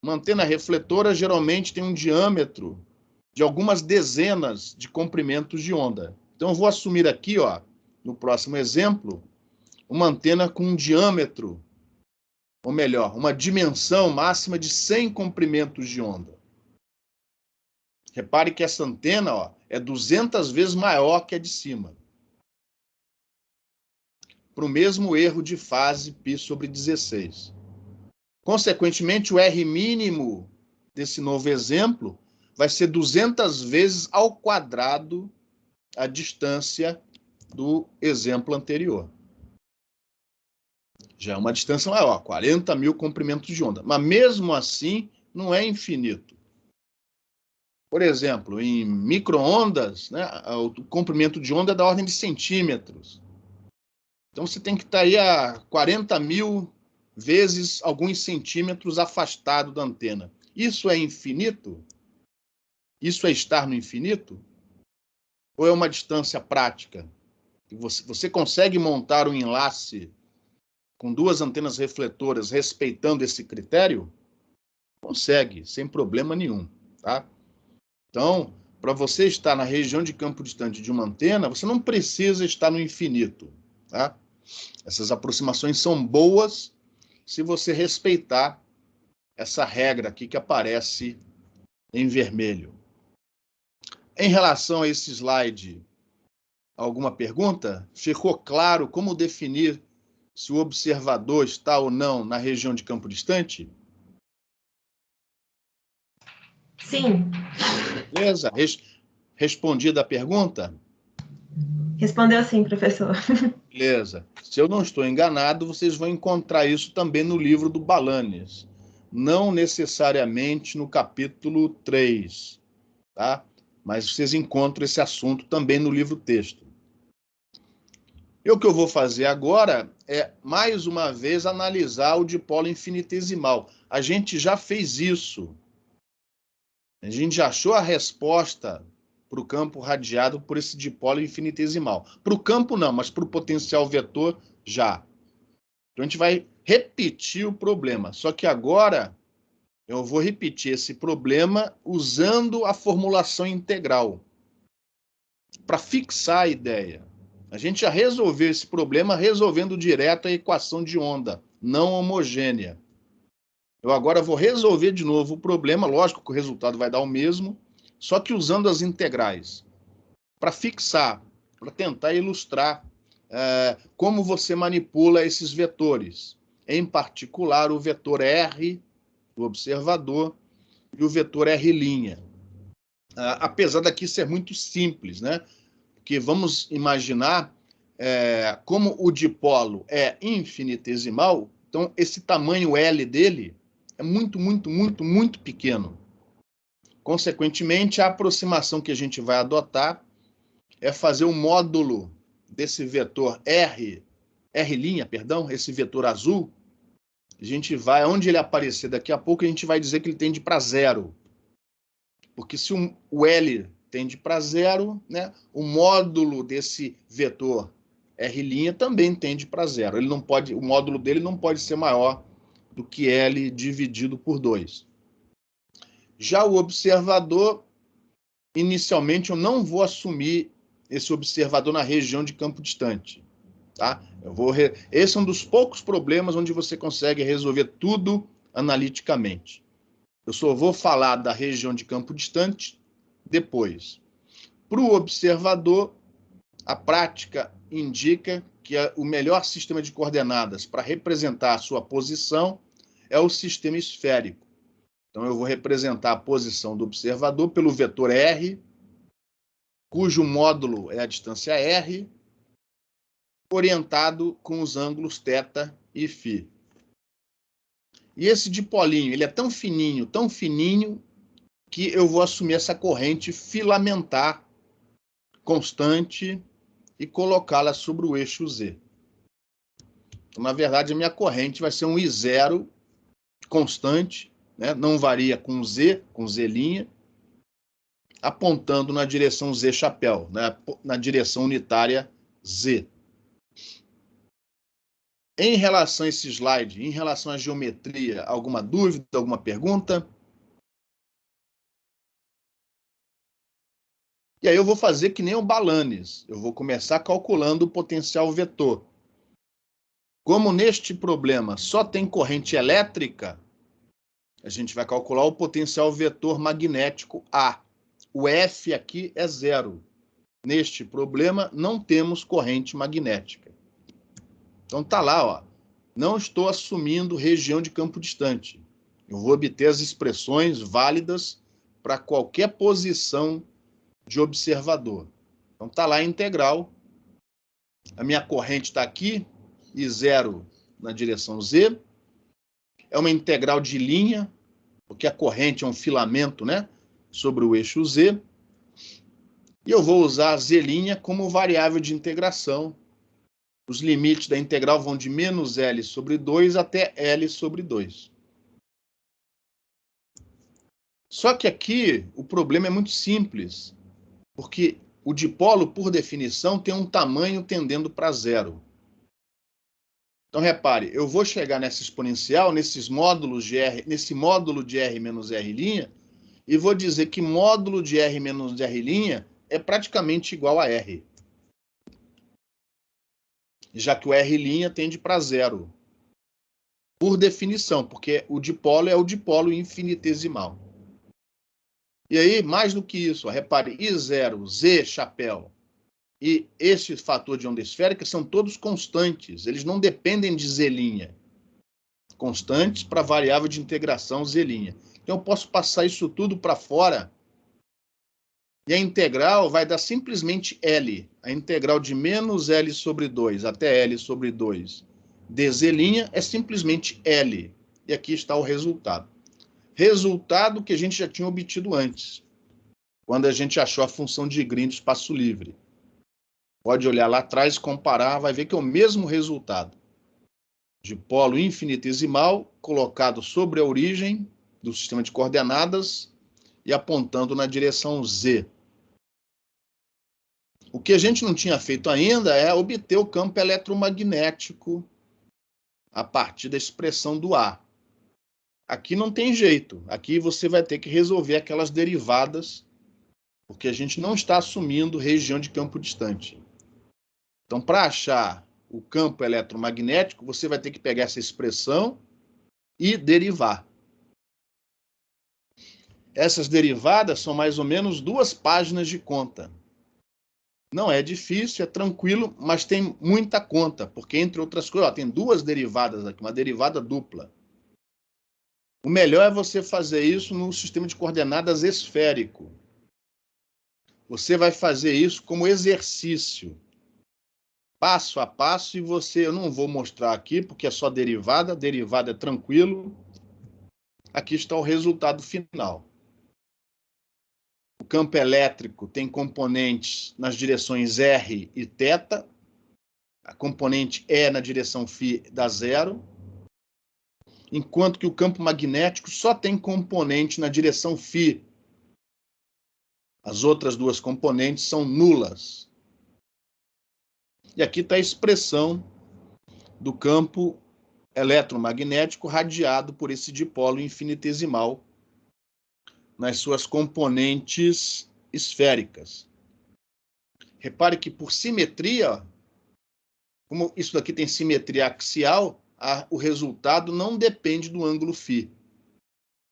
Uma antena refletora geralmente tem um diâmetro de algumas dezenas de comprimentos de onda. Então, eu vou assumir aqui, ó, no próximo exemplo, uma antena com um diâmetro, ou melhor, uma dimensão máxima de 100 comprimentos de onda. Repare que essa antena, ó, é 200 vezes maior que a de cima. Para o mesmo erro de fase π sobre 16. Consequentemente, o R mínimo desse novo exemplo vai ser 200 vezes ao quadrado a distância do exemplo anterior. Já é uma distância maior, 40 mil comprimentos de onda. Mas mesmo assim, não é infinito. Por exemplo, em micro-ondas, né, o comprimento de onda é da ordem de centímetros. Então, você tem que estar aí a 40 mil vezes alguns centímetros afastado da antena. Isso é infinito? Isso é estar no infinito? Ou é uma distância prática? Você consegue montar um enlace com 2 antenas refletoras respeitando esse critério? Consegue, sem problema nenhum. Tá? Então, para você estar na região de campo distante de uma antena, você não precisa estar no infinito. Tá? Essas aproximações são boas se você respeitar essa regra aqui que aparece em vermelho. Em relação a esse slide, alguma pergunta? Ficou claro como definir se o observador está ou não na região de campo distante? Sim. Beleza? Respondida a pergunta? Respondeu sim, professor. Beleza. Se eu não estou enganado, vocês vão encontrar isso também no livro do Balanes. Não necessariamente no capítulo 3, tá? Mas vocês encontram esse assunto também no livro texto. E o que eu vou fazer agora é, mais uma vez, analisar o dipolo infinitesimal. A gente já fez isso. A gente já achou a resposta para o campo radiado por esse dipolo infinitesimal. Para o campo não, mas para o potencial vetor já. Então a gente vai repetir o problema. Só que agora eu vou repetir esse problema usando a formulação integral para fixar a ideia. A gente já resolveu esse problema resolvendo direto a equação de onda não homogênea. Eu agora vou resolver de novo o problema, lógico que o resultado vai dar o mesmo, só que usando as integrais, para fixar, para tentar ilustrar como você manipula esses vetores, em particular o vetor R do observador e o vetor R'. Apesar daqui ser muito simples, né? Porque vamos imaginar como o dipolo é infinitesimal, então esse tamanho L dele é muito, muito, muito, muito pequeno. Consequentemente, a aproximação que a gente vai adotar é fazer o módulo desse vetor R', esse vetor azul, a gente vai, onde ele aparecer daqui a pouco, a gente vai dizer que ele tende para 0. Porque se o L tende para zero, né, o módulo desse vetor R' também tende para zero. Ele não pode, o módulo dele não pode ser maior do que L dividido por 2. Já o observador, inicialmente, eu não vou assumir esse observador na região de campo distante. Tá? Esse é um dos poucos problemas onde você consegue resolver tudo analiticamente. Eu só vou falar da região de campo distante depois. Para o observador, a prática indica que o melhor sistema de coordenadas para representar a sua posição é o sistema esférico. Então, eu vou representar a posição do observador pelo vetor R, cujo módulo é a distância R, orientado com os ângulos θ e φ. E esse dipolinho, ele é tão fininho, que eu vou assumir essa corrente filamentar constante e colocá-la sobre o eixo Z. Então, na verdade, a minha corrente vai ser um I0 constante, né? Não varia com Z, com Z', apontando na direção Z chapéu, né? Na direção unitária Z. Em relação a esse slide, em relação à geometria, alguma dúvida, alguma pergunta? E aí eu vou fazer que nem o Balanes. Eu vou começar calculando o potencial vetor. Como neste problema só tem corrente elétrica, a gente vai calcular o potencial vetor magnético A. O F aqui é 0. Neste problema não temos corrente magnética. Então tá lá, ó. Não estou assumindo região de campo distante. Eu vou obter as expressões válidas para qualquer posição de observador. Então tá lá a integral. A minha corrente está aqui, I0 na direção Z. É uma integral de linha, porque a corrente é um filamento, né, sobre o eixo Z. E eu vou usar a Z' como variável de integração. Os limites da integral vão de menos L sobre 2 até L sobre 2. Só que aqui o problema é muito simples, porque o dipolo, por definição, tem um tamanho tendendo para zero. Então, repare, eu vou chegar nessa exponencial, nesse módulo de R menos R', e vou dizer que módulo de R menos R' é praticamente igual a R. Já que o R' tende para zero. Por definição, porque o dipolo é o dipolo infinitesimal. E aí, mais do que isso, repare, I0, Z, chapéu, e esse fator de onda esférica são todos constantes, eles não dependem de Z'. Constantes para variável de integração Z'. Então, eu posso passar isso tudo para fora, e a integral vai dar simplesmente L. A integral de menos L sobre 2 até L sobre 2 dz' é simplesmente L. E aqui está o resultado. Resultado que a gente já tinha obtido antes, quando a gente achou a função de Green do espaço livre. Pode olhar lá atrás, comparar, vai ver que é o mesmo resultado. Dipolo infinitesimal colocado sobre a origem do sistema de coordenadas e apontando na direção Z. O que a gente não tinha feito ainda é obter o campo eletromagnético a partir da expressão do A. Aqui não tem jeito. Aqui você vai ter que resolver aquelas derivadas, porque a gente não está assumindo região de campo distante. Então, para achar o campo eletromagnético, você vai ter que pegar essa expressão e derivar. Essas derivadas são mais ou menos 2 páginas de conta. Não é difícil, é tranquilo, mas tem muita conta, porque, entre outras coisas, ó, tem 2 derivadas aqui, uma derivada dupla. O melhor é você fazer isso no sistema de coordenadas esférico. Você vai fazer isso como exercício, passo a passo, e eu não vou mostrar aqui, porque é só derivada é tranquilo. Aqui está o resultado final. O campo elétrico tem componentes nas direções R e θ. A componente E na direção φ dá 0. Enquanto que o campo magnético só tem componente na direção φ. As outras duas componentes são nulas. E aqui está a expressão do campo eletromagnético radiado por esse dipolo infinitesimal nas suas componentes esféricas. Repare que por simetria, como isso daqui tem simetria axial, o resultado não depende do ângulo φ.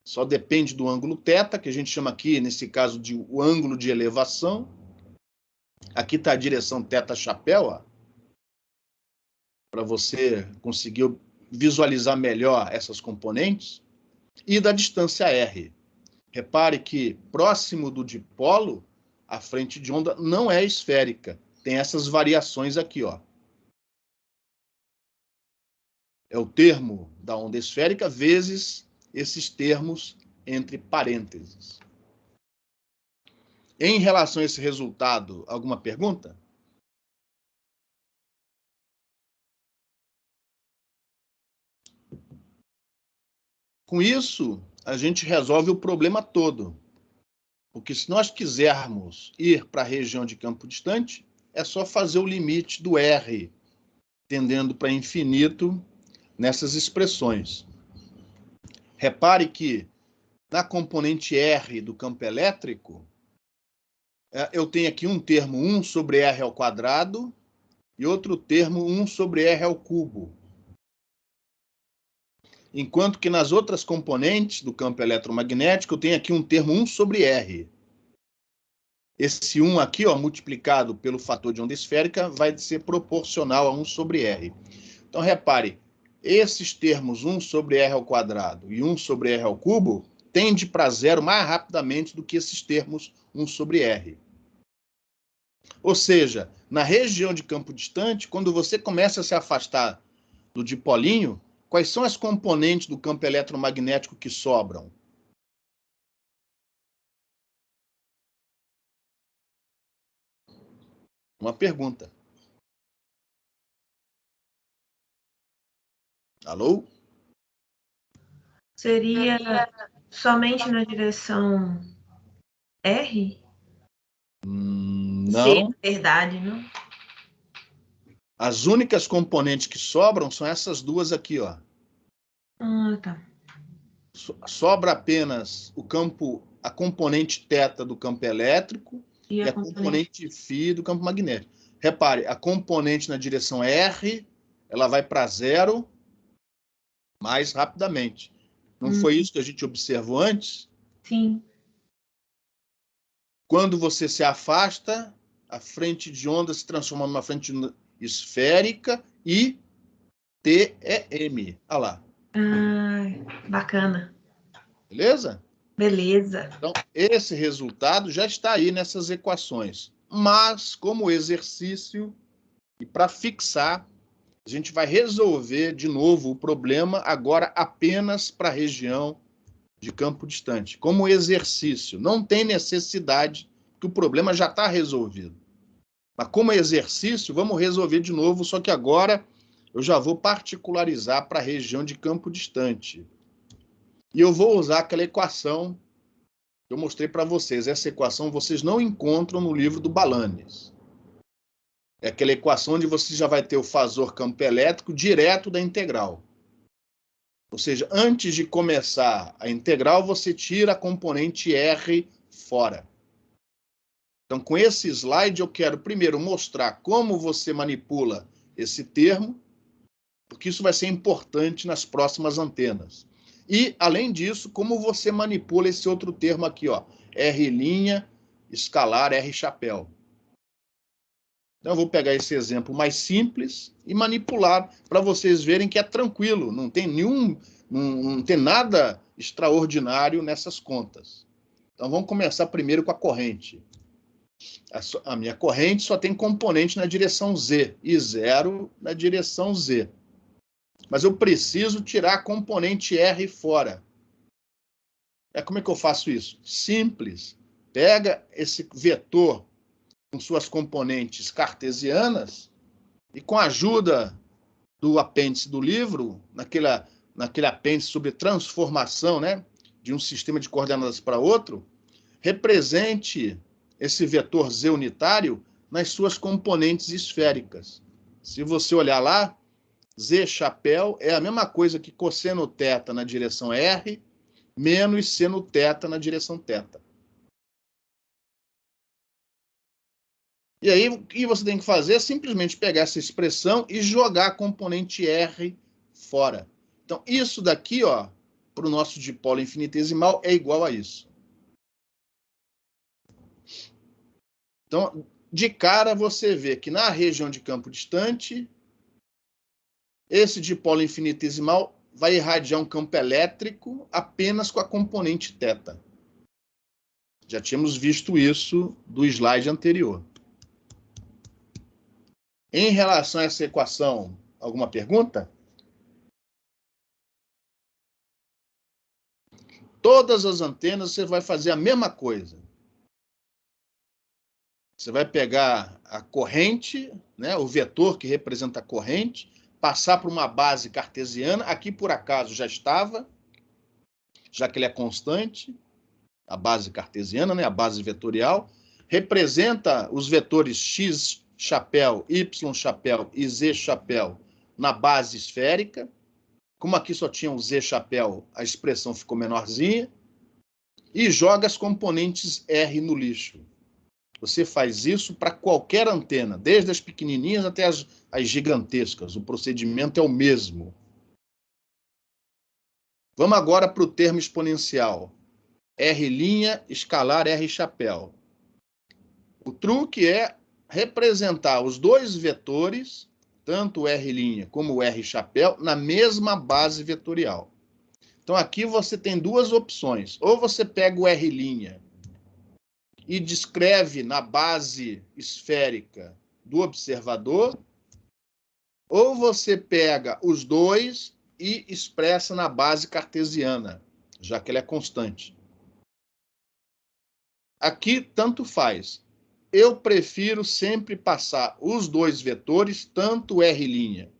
Só depende do ângulo θ, que a gente chama aqui, nesse caso, de o ângulo de elevação. Aqui está a direção θ-chapéu, para você conseguir visualizar melhor essas componentes. E da distância r. Repare que próximo do dipolo, a frente de onda não é esférica. Tem essas variações aqui, ó. É o termo da onda esférica vezes esses termos entre parênteses. Em relação a esse resultado, alguma pergunta? Com isso, a gente resolve o problema todo. Porque se nós quisermos ir para a região de campo distante, é só fazer o limite do R, tendendo para infinito nessas expressões. Repare que na componente R do campo elétrico, eu tenho aqui um termo 1 sobre R ao quadrado e outro termo 1 sobre R ao cubo. Enquanto que nas outras componentes do campo eletromagnético, eu tenho aqui um termo 1 sobre R. Esse 1 aqui, ó, multiplicado pelo fator de onda esférica, vai ser proporcional a 1 sobre R. Então, repare, esses termos 1 sobre R ao quadrado e 1 sobre R ao cubo tendem para zero mais rapidamente do que esses termos 1 sobre R. Ou seja, na região de campo distante, quando você começa a se afastar do dipolinho, quais são as componentes do campo eletromagnético que sobram? Uma pergunta. Alô? Seria somente na direção R? Não. Sim, verdade, não? As únicas componentes que sobram são essas duas aqui, ó. Ah, tá. Sobra apenas a componente θ do campo elétrico E a componente φ do campo magnético. Repare, a componente na direção R, ela vai para zero mais rapidamente. Não foi isso que a gente observou antes? Sim. Quando você se afasta, a frente de onda se transforma numa frente esférica e TEM. Olha lá. Ah, bacana. Beleza? Beleza. Então, esse resultado já está aí nessas equações. Mas, como exercício, e para fixar, a gente vai resolver de novo o problema agora apenas para a região de campo distante. Como exercício, não tem necessidade, que o problema já está resolvido. Mas como exercício, vamos resolver de novo, só que agora eu já vou particularizar para a região de campo distante. E eu vou usar aquela equação que eu mostrei para vocês. Essa equação vocês não encontram no livro do Balanes. É aquela equação onde você já vai ter o fasor campo elétrico direto da integral. Ou seja, antes de começar a integral, você tira a componente R fora. Então, com esse slide, eu quero primeiro mostrar como você manipula esse termo, porque isso vai ser importante nas próximas antenas. E, além disso, como você manipula esse outro termo aqui, ó, R' escalar R chapéu. Então, eu vou pegar esse exemplo mais simples e manipular para vocês verem que é tranquilo, não tem nada extraordinário nessas contas. Então, vamos começar primeiro com a corrente. A minha corrente só tem componente na direção Z e zero na direção Z. Mas eu preciso tirar a componente R fora. Como é que eu faço isso? Simples. Pega esse vetor com suas componentes cartesianas e com a ajuda do apêndice do livro, naquele apêndice sobre transformação, né, de um sistema de coordenadas para outro, represente esse vetor Z unitário nas suas componentes esféricas. Se você olhar lá, Z chapéu é a mesma coisa que cosseno θ na direção R menos seno θ na direção θ. E aí, o que você tem que fazer é simplesmente pegar essa expressão e jogar a componente R fora. Então, isso daqui, ó, para o nosso dipolo infinitesimal, é igual a isso. Então, de cara, você vê que na região de campo distante, esse dipolo infinitesimal vai irradiar um campo elétrico apenas com a componente θ. Já tínhamos visto isso do slide anterior. Em relação a essa equação, alguma pergunta? Todas as antenas você vai fazer a mesma coisa. Você vai pegar a corrente, né, o vetor que representa a corrente, passar por uma base cartesiana, aqui por acaso já estava, já que ele é constante, a base cartesiana, né, a base vetorial, representa os vetores x chapéu, y chapéu e z chapéu na base esférica. Como aqui só tinha o z chapéu, a expressão ficou menorzinha, e joga as componentes R no lixo. Você faz isso para qualquer antena, desde as pequenininhas até as gigantescas. O procedimento é o mesmo. Vamos agora para o termo exponencial. R' escalar R chapéu. O truque é representar os dois vetores, tanto o R' como o R chapéu, na mesma base vetorial. Então aqui você tem duas opções. Ou você pega o R' e descreve na base esférica do observador, ou você pega os dois e expressa na base cartesiana, já que ela é constante. Aqui tanto faz. Eu prefiro sempre passar os dois vetores, tanto o R'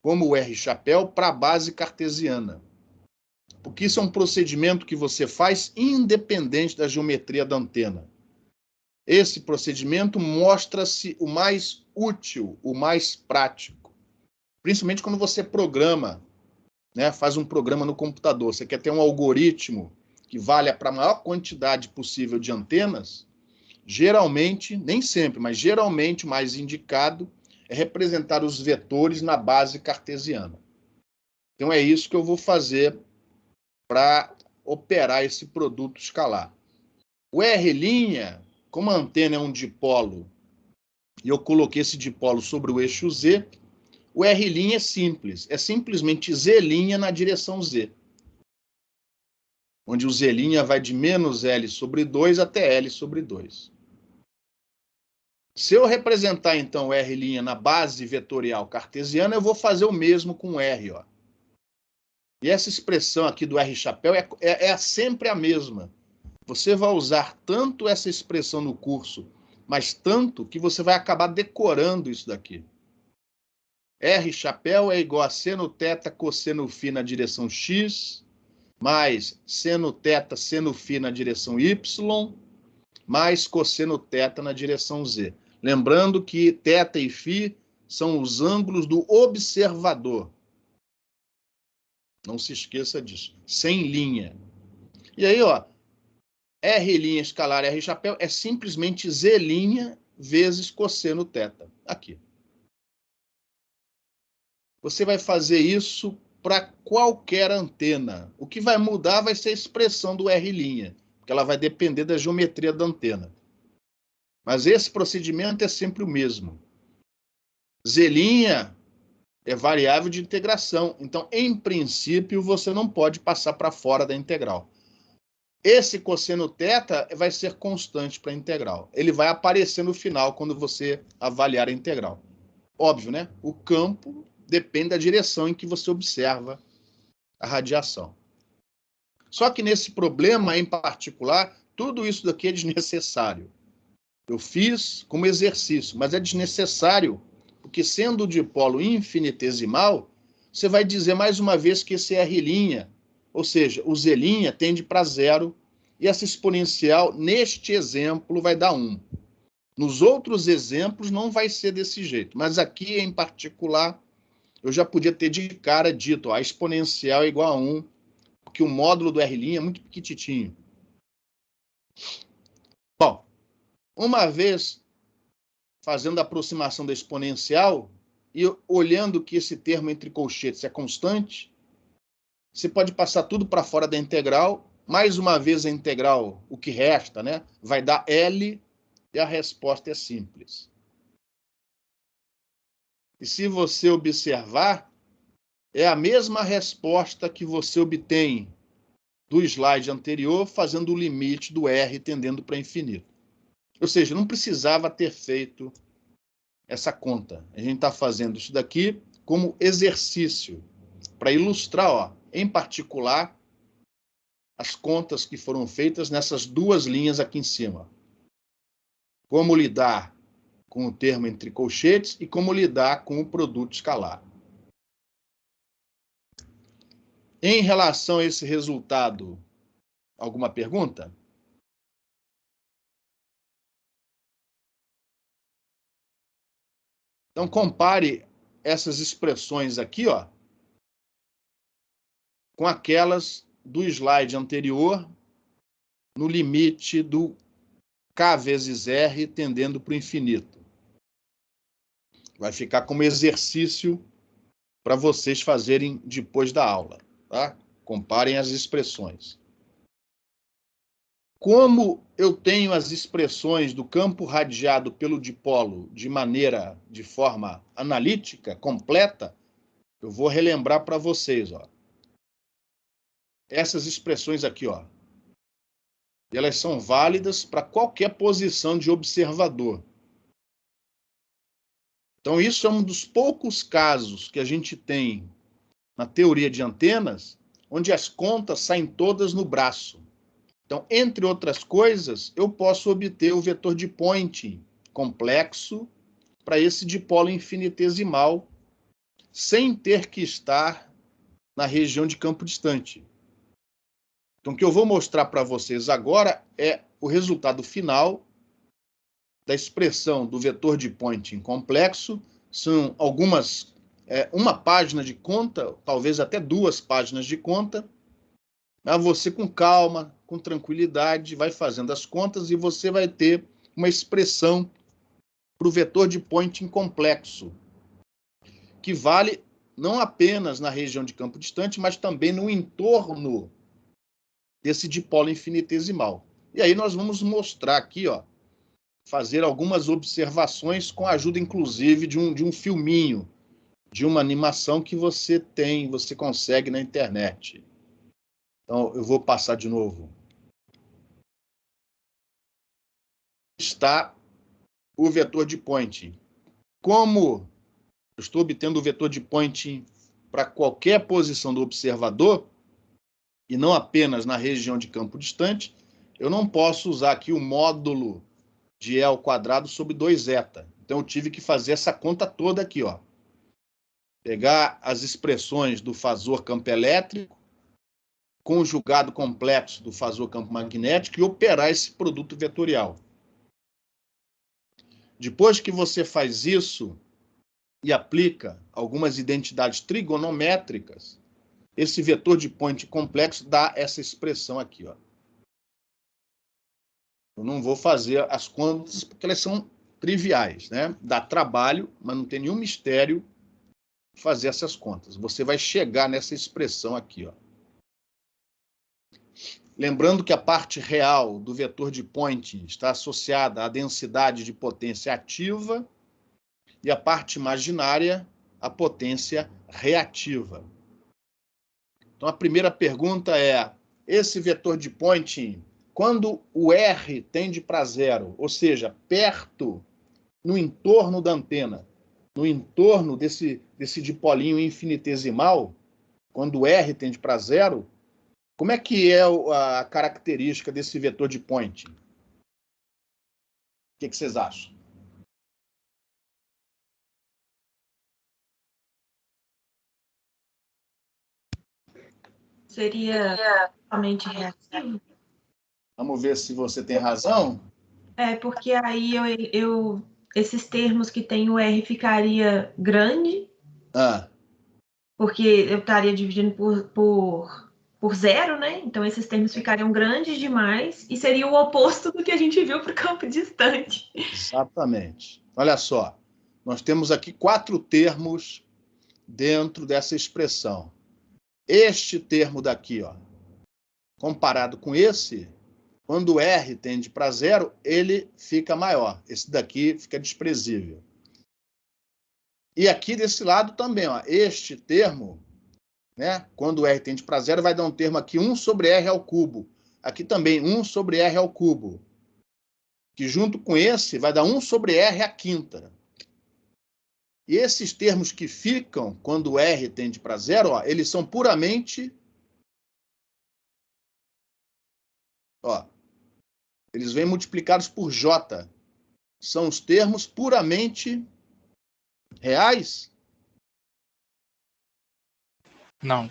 como o R chapéu, para a base cartesiana. Porque isso é um procedimento que você faz independente da geometria da antena. Esse procedimento mostra-se o mais útil, o mais prático. Principalmente quando você programa, né, faz um programa no computador. Você quer ter um algoritmo que valha para a maior quantidade possível de antenas. Geralmente, nem sempre, mas geralmente o mais indicado é representar os vetores na base cartesiana. Então é isso que eu vou fazer para operar esse produto escalar. O R', como a antena é um dipolo, e eu coloquei esse dipolo sobre o eixo Z, o R' é simples, é simplesmente Z' na direção Z. Onde o Z' vai de menos L sobre 2 até L sobre 2. Se eu representar, então, o R' na base vetorial cartesiana, eu vou fazer o mesmo com o R. Ó. E essa expressão aqui do R chapéu é sempre a mesma. Você vai usar tanto essa expressão no curso, mas tanto que você vai acabar decorando isso daqui. R chapéu é igual a seno θ cosseno φ na direção x, mais seno θ seno φ na direção y, mais cosseno θ na direção z. Lembrando que θ e φ são os ângulos do observador. Não se esqueça disso. Sem linha. E aí, ó, R' escalar R chapéu é simplesmente Z' vezes cosseno θ. Aqui. Você vai fazer isso para qualquer antena. O que vai mudar vai ser a expressão do R', porque ela vai depender da geometria da antena. Mas esse procedimento é sempre o mesmo. Z' é variável de integração. Então, em princípio, você não pode passar para fora da integral. Esse cosseno θ vai ser constante para a integral. Ele vai aparecer no final quando você avaliar a integral. Óbvio, né? O campo depende da direção em que você observa a radiação. Só que nesse problema em particular, tudo isso daqui é desnecessário. Eu fiz como exercício, mas é desnecessário, porque sendo o dipolo infinitesimal, você vai dizer mais uma vez que esse R', ou seja, o Z' tende para zero e essa exponencial, neste exemplo, vai dar 1. Nos outros exemplos, não vai ser desse jeito. Mas aqui, em particular, eu já podia ter de cara dito, ó, a exponencial é igual a 1, porque o módulo do R' é muito pequititinho. Bom, uma vez fazendo a aproximação da exponencial e olhando que esse termo entre colchetes é constante, você pode passar tudo para fora da integral. Mais uma vez a integral, o que resta, né, vai dar L e a resposta é simples. E se você observar, é a mesma resposta que você obtém do slide anterior, fazendo o limite do R tendendo para infinito. Ou seja, não precisava ter feito essa conta. A gente está fazendo isso daqui como exercício, para ilustrar, ó, em particular, as contas que foram feitas nessas duas linhas aqui em cima. Como lidar com o termo entre colchetes e como lidar com o produto escalar. Em relação a esse resultado, alguma pergunta? Então, compare essas expressões aqui, ó, com aquelas do slide anterior, no limite do K vezes R tendendo para o infinito. Vai ficar como exercício para vocês fazerem depois da aula, tá? Comparem as expressões. Como eu tenho as expressões do campo radiado pelo dipolo de forma analítica, completa, eu vou relembrar para vocês, ó. Essas expressões aqui, ó, elas são válidas para qualquer posição de observador. Então, isso é um dos poucos casos que a gente tem na teoria de antenas, onde as contas saem todas no braço. Então, entre outras coisas, eu posso obter o vetor de Poynting complexo para esse dipolo infinitesimal, sem ter que estar na região de campo distante. Então, o que eu vou mostrar para vocês agora é o resultado final da expressão do vetor de Poynting complexo. São uma página de conta, talvez até 2 páginas de conta. Você, com calma, com tranquilidade, vai fazendo as contas e você vai ter uma expressão para o vetor de Poynting complexo, que vale não apenas na região de campo distante, mas também no entorno desse dipolo infinitesimal. E aí nós vamos mostrar aqui, ó, fazer algumas observações com a ajuda, inclusive, de um filminho, de uma animação que você consegue na internet. Então, eu vou passar de novo. Está o vetor de Poynting. Como eu estou obtendo o vetor de Poynting para qualquer posição do observador, e não apenas na região de campo distante, eu não posso usar aqui o módulo de E ao quadrado sobre 2η. Então, eu tive que fazer essa conta toda aqui, ó. Pegar as expressões do fasor campo elétrico, conjugado complexo do fasor campo magnético e operar esse produto vetorial. Depois que você faz isso e aplica algumas identidades trigonométricas, esse vetor de Poynting complexo dá essa expressão aqui, ó. Eu não vou fazer as contas porque elas são triviais, né? Dá trabalho, mas não tem nenhum mistério fazer essas contas. Você vai chegar nessa expressão aqui, ó. Lembrando que a parte real do vetor de Poynting está associada à densidade de potência ativa e a parte imaginária à potência reativa. Então, a primeira pergunta é: esse vetor de Poynting, quando o R tende para 0, ou seja, perto, no entorno da antena, no entorno desse dipolinho infinitesimal, quando o R tende para 0, como é que é a característica desse vetor de Poynting? O que vocês acham? Seria totalmente reativo? Vamos ver se você tem razão. Porque aí esses termos que tem o R ficaria grande, porque eu estaria dividindo por zero, né? Então esses termos ficariam grandes demais e seria o oposto do que a gente viu para o campo distante. Exatamente. Olha só, nós temos aqui 4 termos dentro dessa expressão. Este termo daqui, ó, comparado com esse, quando o R tende para zero, ele fica maior. Esse daqui fica desprezível. E aqui desse lado também, ó, este termo, né, quando o R tende para zero, vai dar um termo aqui 1 sobre R ao cubo. Aqui também 1 sobre R ao cubo. Que junto com esse vai dar 1 sobre R à quinta. E esses termos que ficam quando o R tende para zero, ó, eles são puramente... Ó, eles vêm multiplicados por J. São os termos puramente reais? Não.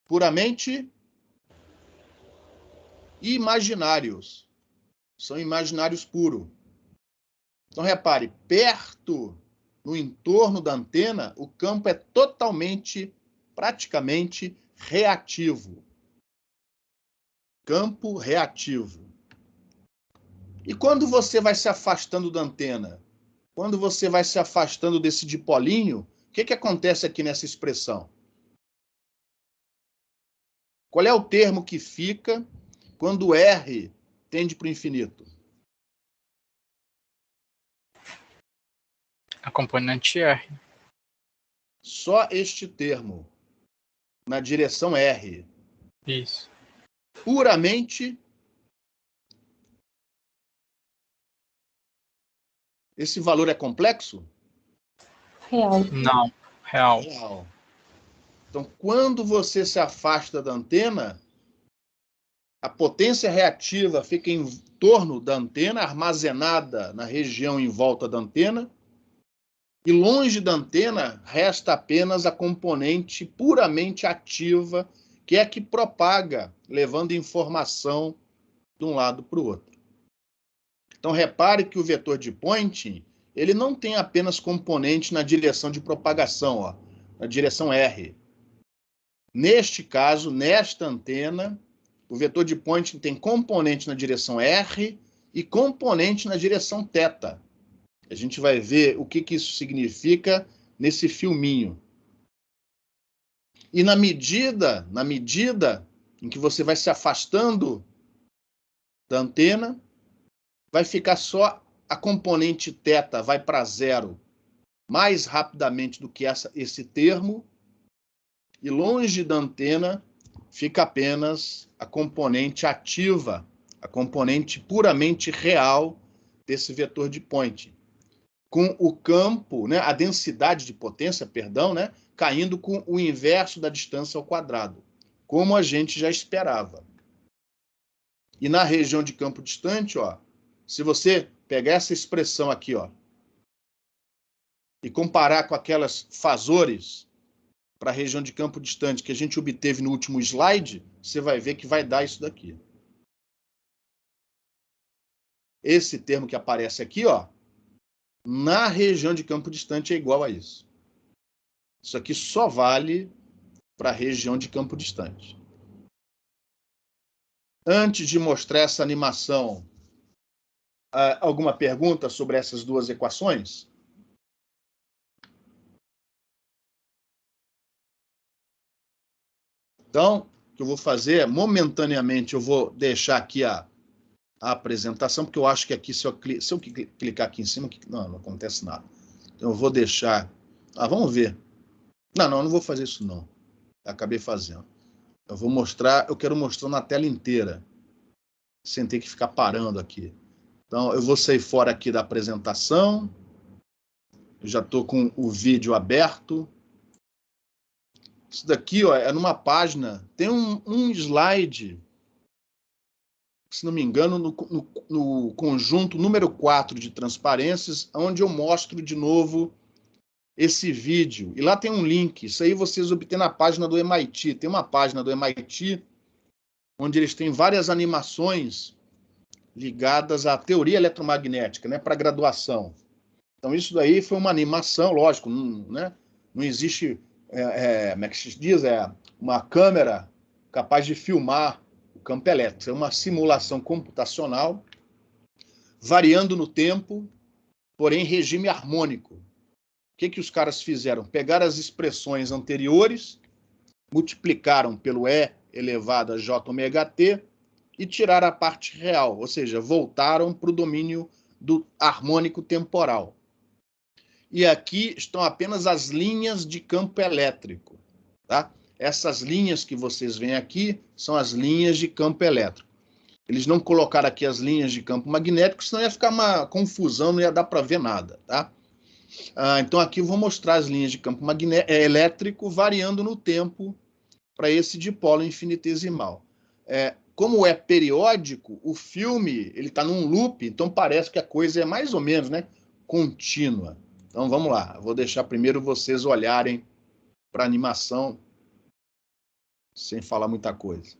Puramente imaginários. São imaginários puros. Então, repare, perto, no entorno da antena, o campo é totalmente, praticamente reativo. Campo reativo. E quando você vai se afastando da antena, quando você vai se afastando desse dipolinho, o que acontece aqui nessa expressão? Qual é o termo que fica quando o R tende para o infinito? A componente R. Só este termo, na direção R. Isso. Puramente... Esse valor é complexo? Real. Não. Real. Real. Então, quando você se afasta da antena, a potência reativa fica em torno da antena, armazenada na região em volta da antena, e longe da antena resta apenas a componente puramente ativa, que é a que propaga, levando informação de um lado para o outro. Então, repare que o vetor de Poynting, ele não tem apenas componente na direção de propagação, ó, na direção R. Neste caso, nesta antena, o vetor de Poynting tem componente na direção R e componente na direção θ. A gente vai ver o que isso significa nesse filminho. E na medida em que você vai se afastando da antena, vai ficar só a componente θ, vai para zero mais rapidamente do que esse termo, e longe da antena fica apenas a componente ativa, a componente puramente real desse vetor de Poynting, com o campo, né, a densidade de potência, perdão, né, caindo com o inverso da distância ao quadrado, como a gente já esperava. E na região de campo distante, ó, se você pegar essa expressão aqui, ó, e comparar com aquelas fasores para a região de campo distante que a gente obteve no último slide, você vai ver que vai dar isso daqui. Esse termo que aparece aqui, ó, na região de campo distante é igual a isso. Isso aqui só vale para a região de campo distante. Antes de mostrar essa animação, alguma pergunta sobre essas duas equações? Então, o que eu vou fazer é, momentaneamente, eu vou deixar aqui a apresentação, porque eu acho que aqui, se eu clicar aqui em cima, não acontece nada. Então, eu vou deixar... vamos ver. Não vou fazer isso, não. Acabei fazendo. Eu vou mostrar, eu quero mostrar na tela inteira, sem ter que ficar parando aqui. Então, eu vou sair fora aqui da apresentação. Eu já estou com o vídeo aberto. Isso daqui, ó, é numa página, tem um slide, se não me engano, no conjunto número 4 de transparências, onde eu mostro de novo esse vídeo. E lá tem um link, isso aí vocês obtêm na página do MIT. Tem uma página do MIT onde eles têm várias animações ligadas à teoria eletromagnética, né, para graduação. Então, isso daí foi uma animação, lógico, não existe, como é que se diz, uma câmera capaz de filmar o campo elétrico. É uma simulação computacional, variando no tempo, porém em regime harmônico. O que os caras fizeram? Pegaram as expressões anteriores, multiplicaram pelo E elevado a J ômega T e tiraram a parte real, ou seja, voltaram para o domínio do harmônico temporal. E aqui estão apenas as linhas de campo elétrico. Tá? Essas linhas que vocês veem aqui são as linhas de campo elétrico. Eles não colocaram aqui as linhas de campo magnético, senão ia ficar uma confusão, não ia dar para ver nada. Tá? Então aqui eu vou mostrar as linhas de campo elétrico variando no tempo para esse dipolo infinitesimal. Como é periódico, o filme ele está num loop, então parece que a coisa é mais ou menos, né, contínua. Então vamos lá, eu vou deixar primeiro vocês olharem para a animação, sem falar muita coisa.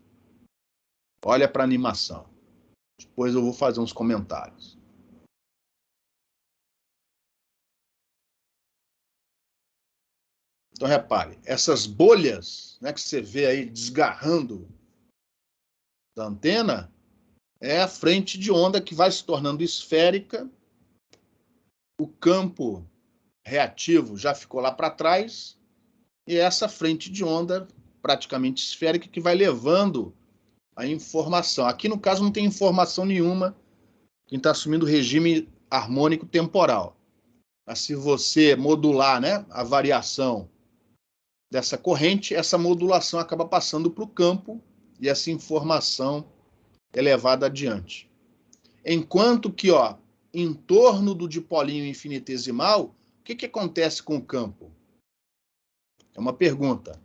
Olha para a animação. Depois eu vou fazer uns comentários. Então repare, essas bolhas, né, que você vê aí desgarrando da antena, é a frente de onda que vai se tornando esférica. O campo reativo já ficou lá para trás, e essa frente de onda praticamente esférica que vai levando a informação. Aqui, no caso, não tem informação nenhuma, quem está assumindo o regime harmônico temporal. Mas se você modular, né, a variação dessa corrente, essa modulação acaba passando para o campo e essa informação é levada adiante. Enquanto que, em torno do dipolinho infinitesimal, o que acontece com o campo? É uma pergunta.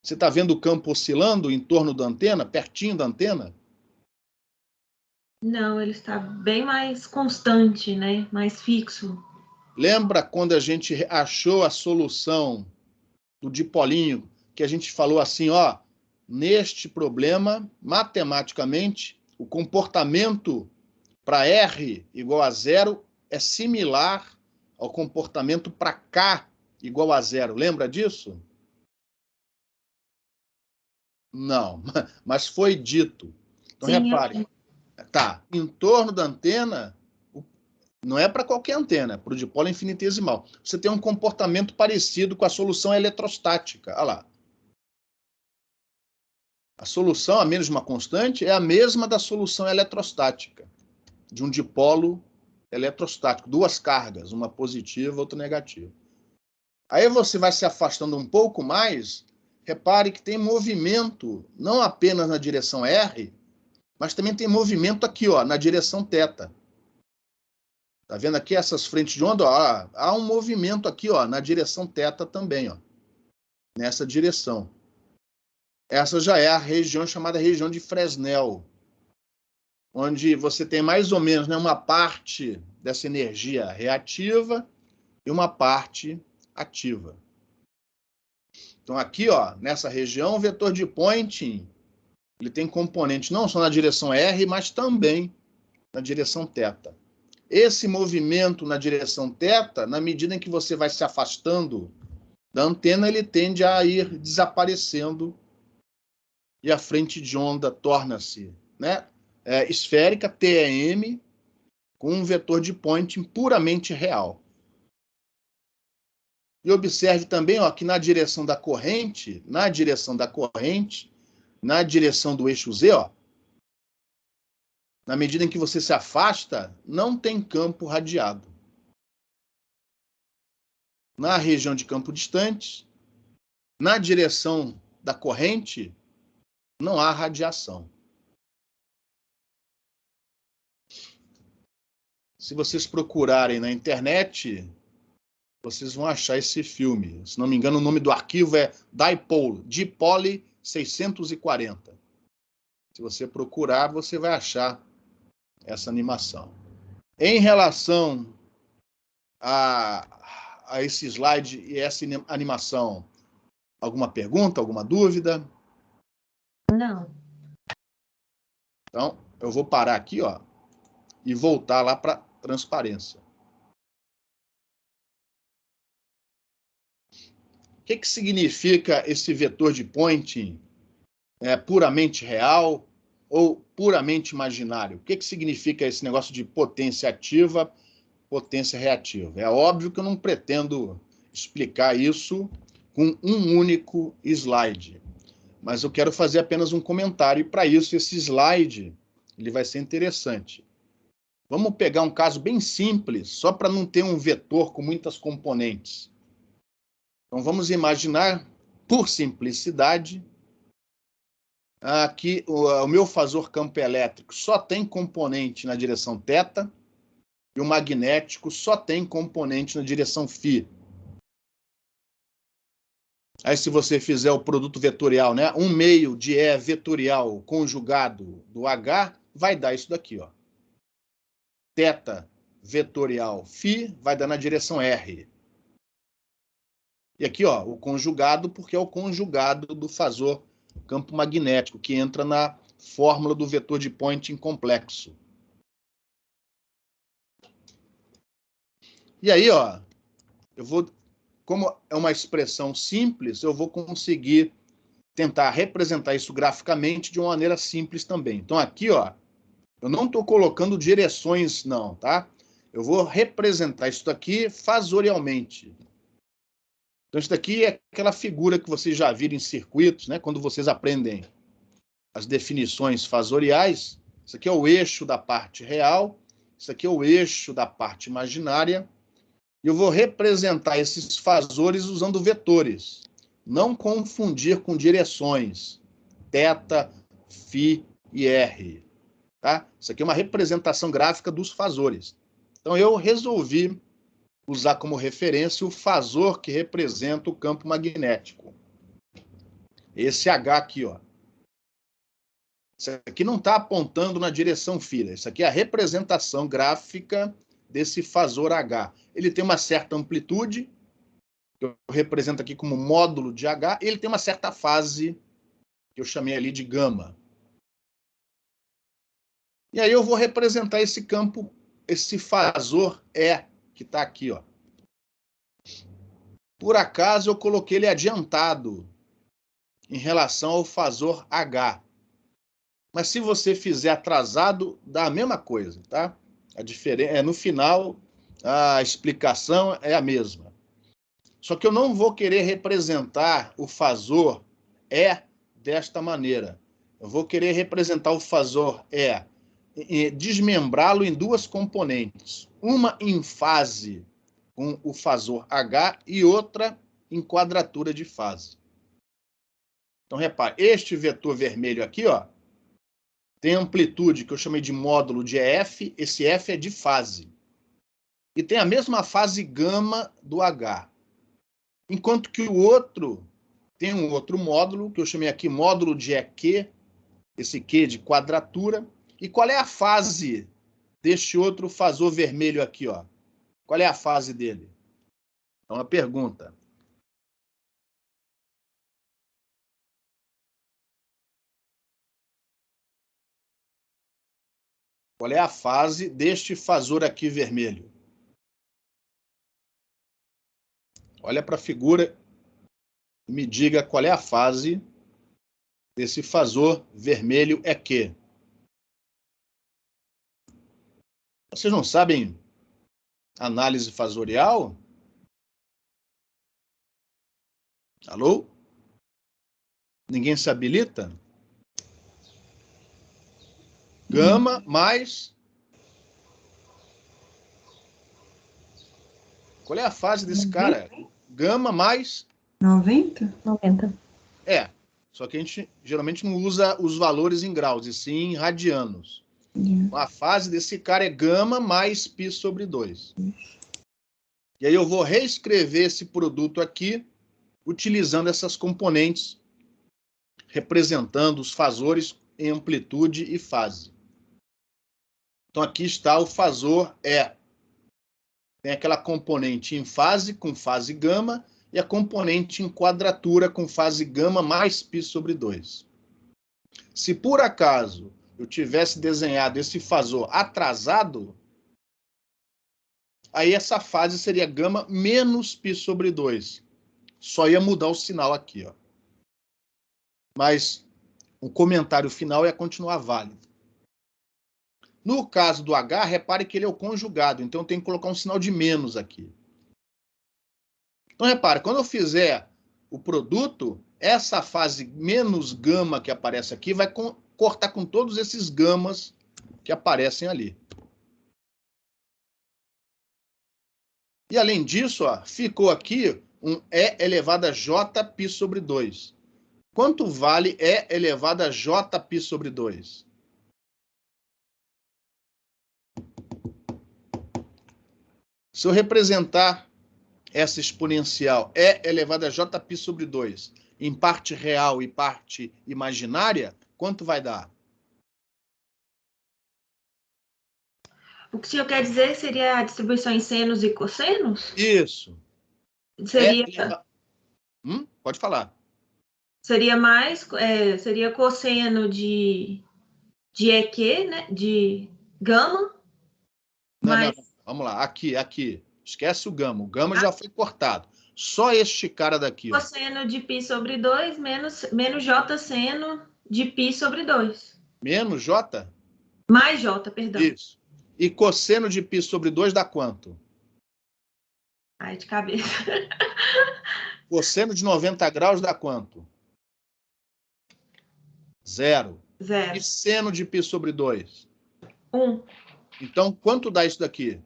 Você está vendo o campo oscilando em torno da antena, pertinho da antena? Não, ele está bem mais constante, né? Mais fixo. Lembra quando a gente achou a solução do dipolinho, que a gente falou assim, neste problema, matematicamente, o comportamento para R igual a 0 é similar ao comportamento para K igual a 0. Lembra disso? Não, mas foi dito. Então, sim, repare, tá, em torno da antena, não é para qualquer antena, é para o dipolo infinitesimal. Você tem um comportamento parecido com a solução eletrostática. Olha lá. A solução, a menos uma constante, é a mesma da solução eletrostática, de um dipolo eletrostático, duas cargas, uma positiva, outra negativa. Aí você vai se afastando um pouco mais, repare que tem movimento, não apenas na direção R, mas também tem movimento aqui, na direção θ. Tá vendo aqui essas frentes de onda? Há um movimento aqui, na direção θ também, nessa direção. Essa já é a região chamada região de Fresnel, onde você tem mais ou menos, né, uma parte dessa energia reativa e uma parte ativa. Então aqui, nessa região, o vetor de Poynting, ele tem componentes não só na direção R, mas também na direção θ. Esse movimento na direção θ, na medida em que você vai se afastando da antena, ele tende a ir desaparecendo e a frente de onda torna-se, né, esférica, TEM, com um vetor de Poynting puramente real. E observe também que na direção da corrente, na direção do eixo Z, na medida em que você se afasta, não tem campo radiado. Na região de campo distante, na direção da corrente, não há radiação. Se vocês procurarem na internet, vocês vão achar esse filme. Se não me engano, o nome do arquivo é Dipole 640. Se você procurar, você vai achar essa animação. Em relação a esse slide e essa animação, alguma pergunta, alguma dúvida? Não. Então, eu vou parar aqui, ó, e voltar lá para transparência. O que significa esse vetor de Poynting? É puramente real ou puramente imaginário? O que significa esse negócio de potência ativa, potência reativa? É óbvio que eu não pretendo explicar isso com um único slide, mas eu quero fazer apenas um comentário, e para isso esse slide ele vai ser interessante. Vamos pegar um caso bem simples, só para não ter um vetor com muitas componentes. Então vamos imaginar, por simplicidade, que o meu fasor campo elétrico só tem componente na direção θ e o magnético só tem componente na direção φ. Aí, se você fizer o produto vetorial, né, 1 meio de E vetorial conjugado do H, vai dar isso daqui, ó. θ vetorial φ vai dar na direção R. E aqui, ó, o conjugado, porque é o conjugado do fasor campo magnético, que entra na fórmula do vetor de Poynting complexo. E aí, ó, eu vou, como é uma expressão simples, eu vou conseguir tentar representar isso graficamente de uma maneira simples também. Então, aqui, ó, eu não estou colocando direções, não, tá? Eu vou representar isso daqui fasorialmente. Então, isso daqui é aquela figura que vocês já viram em circuitos, né? Quando vocês aprendem as definições fasoriais. Isso aqui é o eixo da parte real, isso aqui é o eixo da parte imaginária. E eu vou representar esses fasores usando vetores. Não confundir com direções. θ, φ e r. Tá? Isso aqui é uma representação gráfica dos fasores. Então, eu resolvi usar como referência o fasor que representa o campo magnético. Esse H aqui, ó. Isso aqui não está apontando na direção φ. Isso aqui é a representação gráfica desse fasor H. Ele tem uma certa amplitude, que eu represento aqui como módulo de H, e ele tem uma certa fase, que eu chamei ali de gama. E aí eu vou representar esse campo, esse fasor E, que está aqui, ó. Por acaso eu coloquei ele adiantado em relação ao fasor H. Mas se você fizer atrasado, dá a mesma coisa, tá? A diferença no final, a explicação é a mesma. Só que eu não vou querer representar o fasor E desta maneira. Eu vou querer representar o fasor E e desmembrá-lo em duas componentes. Uma em fase com o fasor H e outra em quadratura de fase. Então, repare, este vetor vermelho aqui, ó, tem amplitude que eu chamei de módulo de F, esse F é de fase. E tem a mesma fase gama do H. Enquanto que o outro tem um outro módulo, que eu chamei aqui módulo de EQ, esse Q de quadratura. E qual é a fase deste outro fasor vermelho aqui, ó? Qual é a fase dele? É uma pergunta. Qual é a fase deste fasor aqui vermelho? Olha para a figura e me diga qual é a fase desse fasor vermelho EQ. Vocês não sabem análise fasorial? Alô? Ninguém se habilita? Gama mais... Qual é a fase desse cara? Gama mais... 90? 90. É, só que a gente geralmente não usa os valores em graus, e sim em radianos. A fase desse cara é gama mais π sobre 2. E aí eu vou reescrever esse produto aqui, utilizando essas componentes, representando os fasores em amplitude e fase. Então, aqui está o fasor E. Tem aquela componente em fase, com fase gama, e a componente em quadratura, com fase gama mais π sobre 2. Se por acaso eu tivesse desenhado esse fasor atrasado, aí essa fase seria gama menos π sobre 2. Só ia mudar o sinal aqui, ó. Mas o comentário final ia continuar válido. No caso do H, repare que ele é o conjugado, então eu tenho que colocar um sinal de menos aqui. Então, repare, quando eu fizer o produto, essa fase menos gama que aparece aqui vai cortar com todos esses gamas que aparecem ali. E, além disso, ó, ficou aqui um E elevado a Jπ sobre 2. Quanto vale E elevado a Jπ sobre 2? Se eu representar essa exponencial E elevado a Jπ sobre 2 em parte real e parte imaginária, quanto vai dar? O que o senhor quer dizer seria a distribuição em senos e cossenos? Isso. Seria... Pode falar. Seria mais... seria cosseno de EQ, né? De gama. Não. Vamos lá. Aqui. Esquece o gama. O gama já foi cortado. Só este cara daqui. Cosseno de π sobre 2 menos J seno de π sobre 2. Menos J? Mais J, perdão. Isso. E cosseno de π sobre 2 dá quanto? Ai, de cabeça. Cosseno de 90 graus dá quanto? 0. E seno de π sobre 2? 1. Então, quanto dá isso daqui?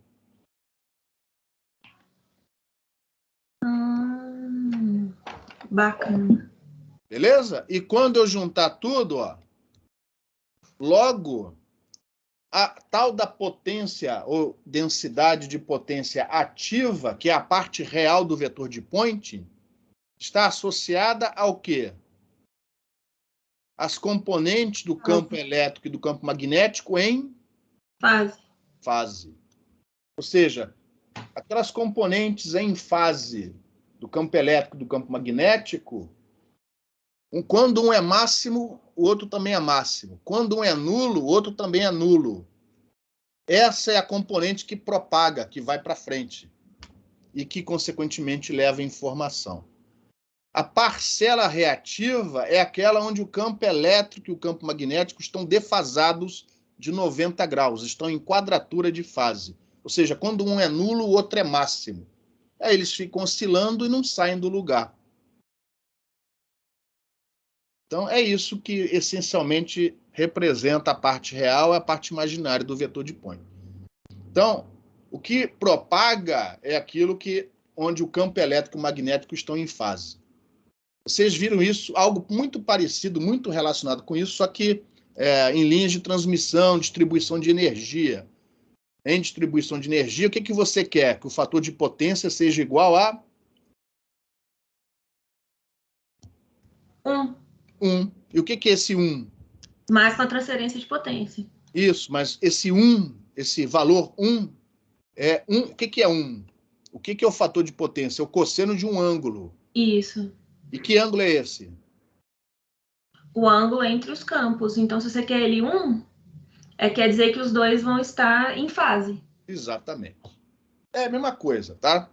Bacana. Beleza? E quando eu juntar tudo, ó, logo, a tal da potência ou densidade de potência ativa, que é a parte real do vetor de Point, está associada ao quê? As componentes do campo elétrico e do campo magnético em fase. Ou seja, aquelas componentes em fase do campo elétrico e do campo magnético, quando um é máximo, o outro também é máximo. Quando um é nulo, o outro também é nulo. Essa é a componente que propaga, que vai para frente e que, consequentemente, leva informação. A parcela reativa é aquela onde o campo elétrico e o campo magnético estão defasados de 90 graus, estão em quadratura de fase. Ou seja, quando um é nulo, o outro é máximo. Aí eles ficam oscilando e não saem do lugar. Então, é isso que, essencialmente, representa a parte real e a parte imaginária do vetor de Point. Então, o que propaga é aquilo onde o campo elétrico e o magnético estão em fase. Vocês viram isso, algo muito parecido, muito relacionado com isso, só que em linhas de transmissão, distribuição de energia. Em distribuição de energia, o que você quer? Que o fator de potência seja igual a 1. E o que é esse 1? Máxima transferência de potência. Isso, mas esse 1, esse valor 1, o que é 1? O que é o fator de potência? É o cosseno de um ângulo. Isso. E que ângulo é esse? O ângulo entre os campos. Então, se você quer ele 1, quer dizer que os dois vão estar em fase. Exatamente. É a mesma coisa, tá?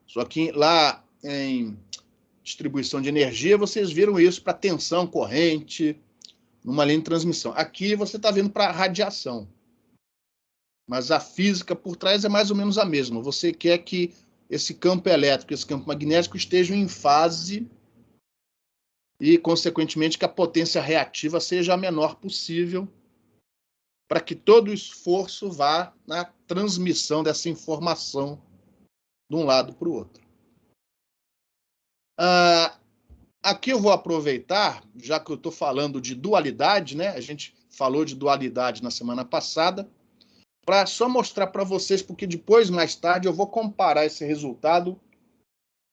Só que lá em distribuição de energia, vocês viram isso para tensão, corrente, numa linha de transmissão. Aqui você está vendo para radiação. Mas a física por trás é mais ou menos a mesma. Você quer que esse campo elétrico e esse campo magnético estejam em fase e, consequentemente, que a potência reativa seja a menor possível para que todo o esforço vá na transmissão dessa informação de um lado para o outro. Aqui eu vou aproveitar, já que eu estou falando de dualidade, né? A gente falou de dualidade na semana passada, para só mostrar para vocês, porque depois, mais tarde, eu vou comparar esse resultado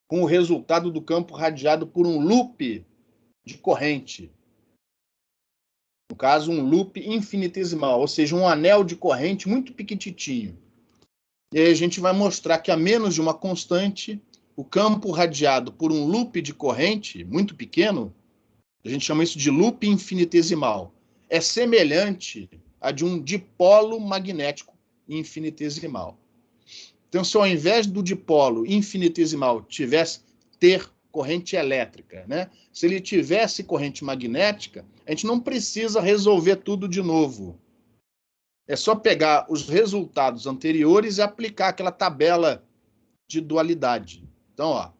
com o resultado do campo radiado por um loop de corrente. No caso, um loop infinitesimal, ou seja, um anel de corrente muito pequititinho. E aí a gente vai mostrar que a menos de uma constante, o campo radiado por um loop de corrente muito pequeno A gente chama isso de loop infinitesimal. É semelhante a de um dipolo magnético infinitesimal. Então, se ao invés do dipolo infinitesimal ter corrente elétrica, né? Se ele tivesse corrente magnética, a gente não precisa resolver tudo de novo. É só pegar os resultados anteriores e aplicar aquela tabela de dualidade. Então, ó,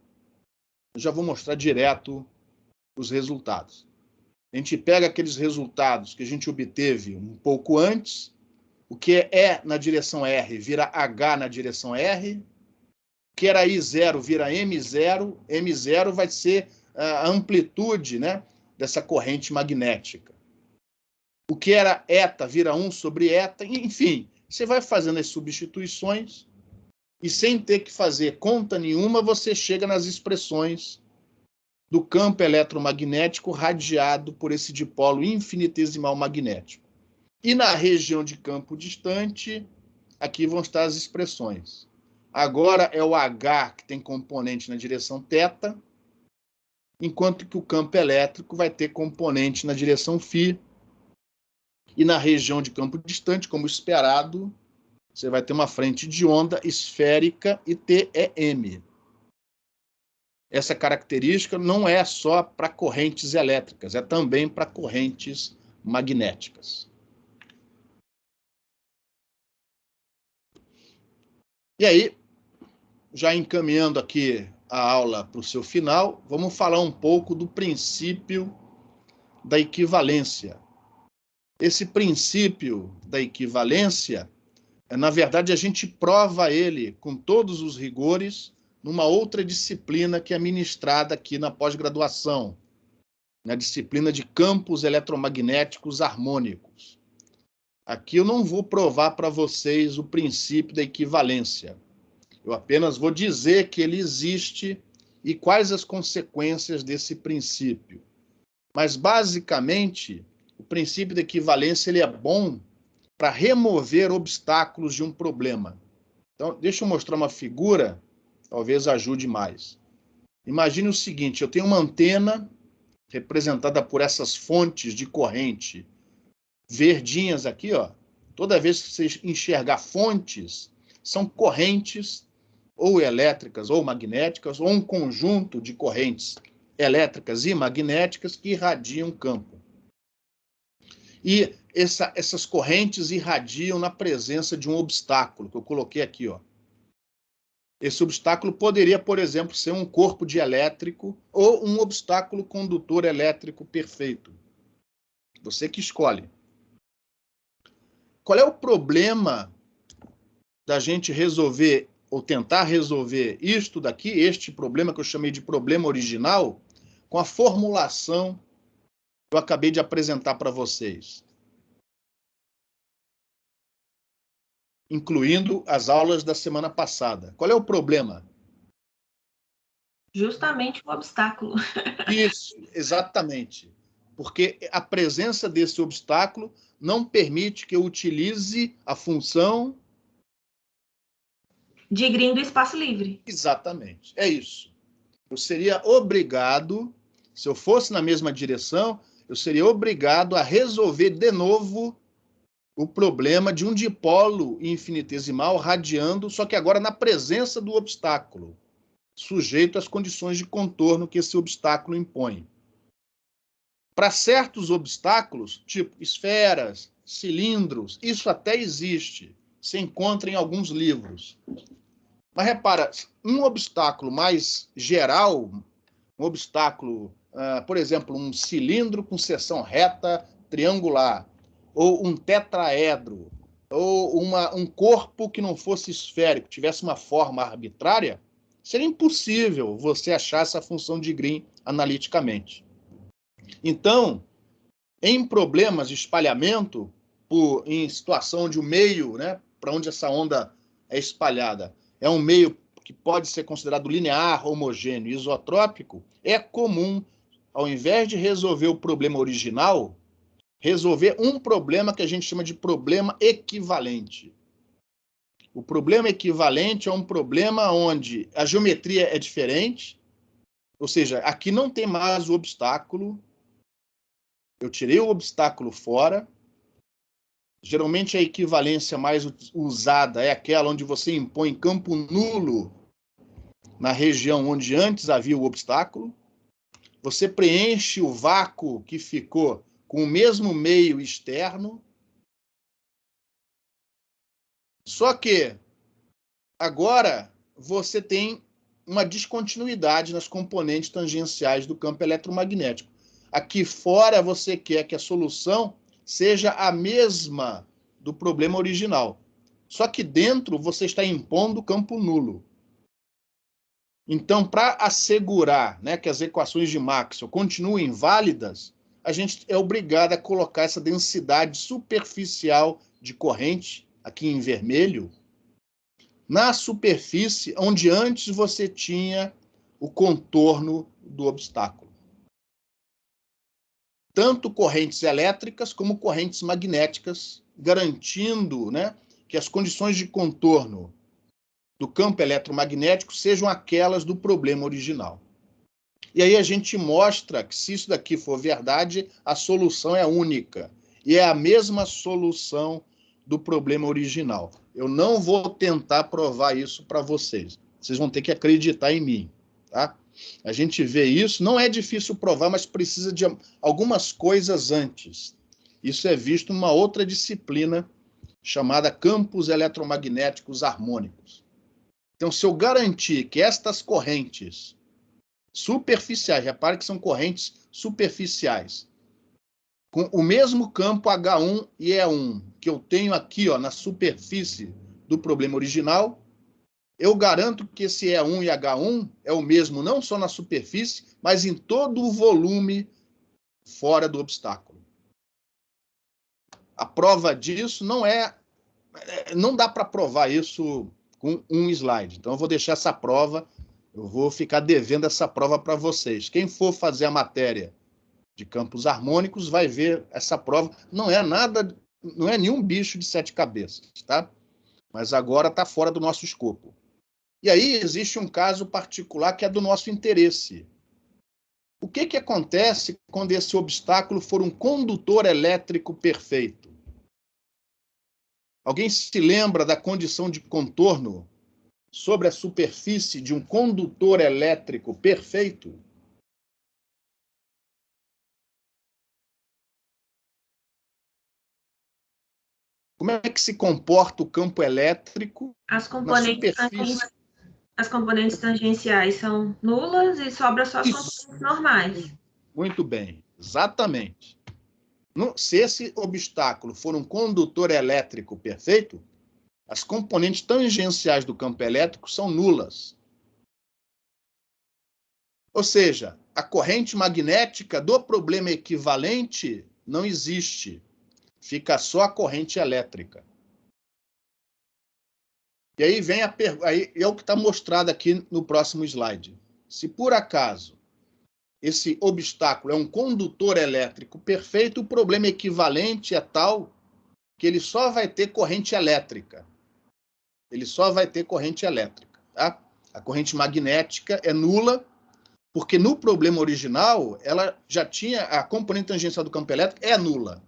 eu já vou mostrar direto os resultados. A gente pega aqueles resultados que a gente obteve um pouco antes, o que é na direção R vira H na direção R, o que era I0 vira M0, M0 vai ser a amplitude, né, dessa corrente magnética. O que era eta vira 1 sobre eta, enfim, você vai fazendo as substituições e sem ter que fazer conta nenhuma, você chega nas expressões do campo eletromagnético radiado por esse dipolo infinitesimal magnético. E na região de campo distante, aqui vão estar as expressões. Agora é o H que tem componente na direção θ, enquanto que o campo elétrico vai ter componente na direção φ. E na região de campo distante, como esperado, você vai ter uma frente de onda esférica e TEM. Essa característica não é só para correntes elétricas, é também para correntes magnéticas. E aí, já encaminhando aqui a aula para o seu final, vamos falar um pouco do princípio da equivalência. Esse princípio da equivalência, na verdade, a gente prova ele com todos os rigores numa outra disciplina que é ministrada aqui na pós-graduação, na disciplina de campos eletromagnéticos harmônicos. Aqui eu não vou provar para vocês o princípio da equivalência. Eu apenas vou dizer que ele existe e quais as consequências desse princípio. Mas, basicamente, o princípio da equivalência ele é bom para remover obstáculos de um problema. Então, deixa eu mostrar uma figura, talvez ajude mais. Imagine o seguinte, eu tenho uma antena representada por essas fontes de corrente verdinhas aqui, ó. Toda vez que você enxergar fontes, são correntes ou elétricas ou magnéticas, ou um conjunto de correntes elétricas e magnéticas que irradiam campo. E essas correntes irradiam na presença de um obstáculo, que eu coloquei aqui, ó. Esse obstáculo poderia, por exemplo, ser um corpo de elétrico ou um obstáculo condutor elétrico perfeito. Você que escolhe. Qual é o problema da gente resolver ou tentar resolver isto daqui, este problema que eu chamei de problema original, com a formulação que eu acabei de apresentar para vocês? Incluindo as aulas da semana passada. Qual é o problema? Justamente o obstáculo. Isso, exatamente. Porque a presença desse obstáculo não permite que eu utilize a função de Green do espaço livre. Exatamente, é isso. Eu seria obrigado, se eu fosse na mesma direção, eu seria obrigado a resolver de novo o problema de um dipolo infinitesimal radiando, só que agora na presença do obstáculo, sujeito às condições de contorno que esse obstáculo impõe. Para certos obstáculos, tipo esferas, cilindros, isso até existe, se encontra em alguns livros. Mas repara, um obstáculo mais geral, um obstáculo, por exemplo, um cilindro com seção reta triangular, ou um tetraedro, ou um corpo que não fosse esférico, tivesse uma forma arbitrária, seria impossível você achar essa função de Green analiticamente. Então, em problemas de espalhamento, em situação de um meio, né, para onde essa onda é espalhada, é um meio que pode ser considerado linear, homogêneo, isotrópico, é comum, ao invés de resolver o problema original, resolver um problema que a gente chama de problema equivalente. O problema equivalente é um problema onde a geometria é diferente, ou seja, aqui não tem mais o obstáculo, Eu tirei o obstáculo fora. Geralmente a equivalência mais usada é aquela onde você impõe campo nulo na região onde antes havia o obstáculo. Você preenche o vácuo que ficou com o mesmo meio externo. Só que agora você tem uma descontinuidade nas componentes tangenciais do campo eletromagnético. Aqui fora você quer que a solução seja a mesma do problema original. Só que dentro você está impondo campo nulo. Então, para assegurar, né, que as equações de Maxwell continuem válidas, a gente é obrigado a colocar essa densidade superficial de corrente, aqui em vermelho, na superfície onde antes você tinha o contorno do obstáculo. Tanto correntes elétricas como correntes magnéticas, garantindo, né, que as condições de contorno do campo eletromagnético sejam aquelas do problema original. E aí a gente mostra que, se isso daqui for verdade, a solução é única. E é a mesma solução do problema original. Eu não vou tentar provar isso para vocês. Vocês vão ter que acreditar em mim, tá? A gente vê isso, não é difícil provar, mas precisa de algumas coisas antes. Isso é visto numa outra disciplina chamada campos eletromagnéticos harmônicos. Então, se eu garantir que estas correntes superficiais, repare que são correntes superficiais, com o mesmo campo H1 e E1 que eu tenho aqui, ó, na superfície do problema original, eu garanto que esse E1 e H1 é o mesmo não só na superfície, mas em todo o volume fora do obstáculo. A prova disso não dá para provar isso com um slide. Então, eu vou deixar essa prova, eu vou ficar devendo essa prova para vocês. Quem for fazer a matéria de campos harmônicos vai ver essa prova. Não é nenhum bicho de 7 cabeças, tá? Mas agora está fora do nosso escopo. E aí existe um caso particular que é do nosso interesse. O que acontece quando esse obstáculo for um condutor elétrico perfeito? Alguém se lembra da condição de contorno sobre a superfície de um condutor elétrico perfeito? Como é que se comporta o campo elétrico na superfície? As componentes tangenciais são nulas e sobra só as componentes normais. Muito bem, exatamente. Se esse obstáculo for um condutor elétrico perfeito, as componentes tangenciais do campo elétrico são nulas. Ou seja, a corrente magnética do problema equivalente não existe. Fica só a corrente elétrica. E aí vem aí é o que está mostrado aqui no próximo slide. Se por acaso esse obstáculo é um condutor elétrico perfeito, o problema equivalente é tal que ele só vai ter corrente elétrica. Ele só vai ter corrente elétrica, tá? A corrente magnética é nula, porque no problema original ela já tinha a componente tangencial do campo elétrico é nula.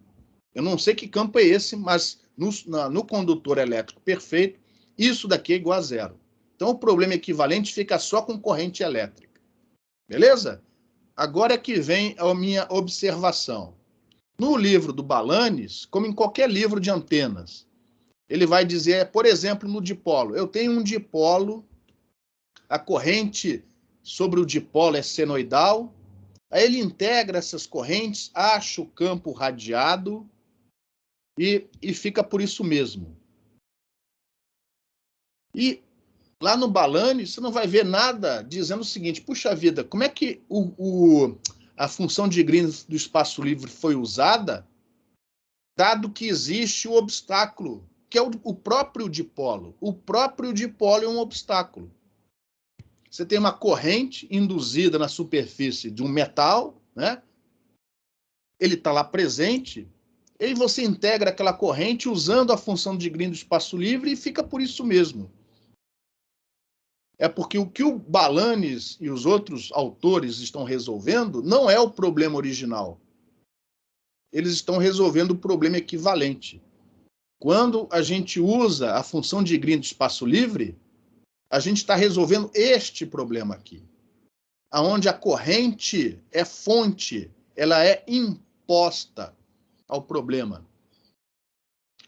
Eu não sei que campo é esse, mas no condutor elétrico perfeito, isso daqui é igual a zero. Então, o problema equivalente fica só com corrente elétrica. Beleza? Agora é que vem a minha observação. No livro do Balanis, como em qualquer livro de antenas, ele vai dizer, por exemplo, no dipolo. Eu tenho um dipolo, a corrente sobre o dipolo é senoidal, aí ele integra essas correntes, acha o campo radiado e fica por isso mesmo. E lá no Balanis, você não vai ver nada dizendo o seguinte, puxa vida, como é que a função de Green do espaço livre foi usada, dado que existe o obstáculo, que é o próprio dipolo. O próprio dipolo é um obstáculo. Você tem uma corrente induzida na superfície de um metal, né? Ele está lá presente, e aí você integra aquela corrente usando a função de Green do espaço livre e fica por isso mesmo. É porque o que o Balanis e os outros autores estão resolvendo não é o problema original. eles estão resolvendo o problema equivalente. Quando a gente usa a função de Green do espaço livre, a gente está resolvendo este problema aqui, onde a corrente é fonte, ela é imposta ao problema.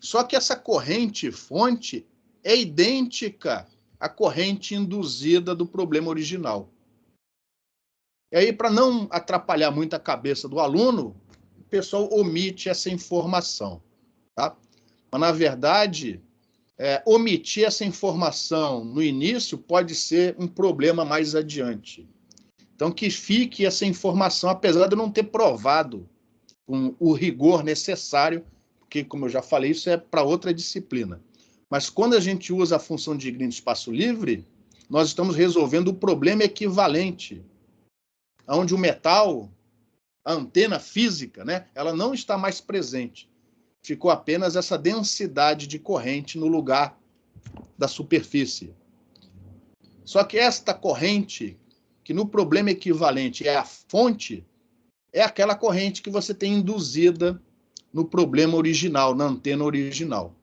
Só que essa corrente fonte é idêntica à corrente induzida do problema original. E aí, para não atrapalhar muito a cabeça do aluno, o pessoal omite essa informação, tá? Mas, na verdade, omitir essa informação no início pode ser um problema mais adiante. Então, que fique essa informação, apesar de eu não ter provado com o rigor necessário, porque, como eu já falei, isso é para outra disciplina. Mas quando a gente usa a função de Green do espaço livre, nós estamos resolvendo o problema equivalente, onde o metal, a antena física, né, ela não está mais presente. Ficou apenas essa densidade de corrente no lugar da superfície. Só que esta corrente, que no problema equivalente é a fonte, é aquela corrente que você tem induzida no problema original, na antena original.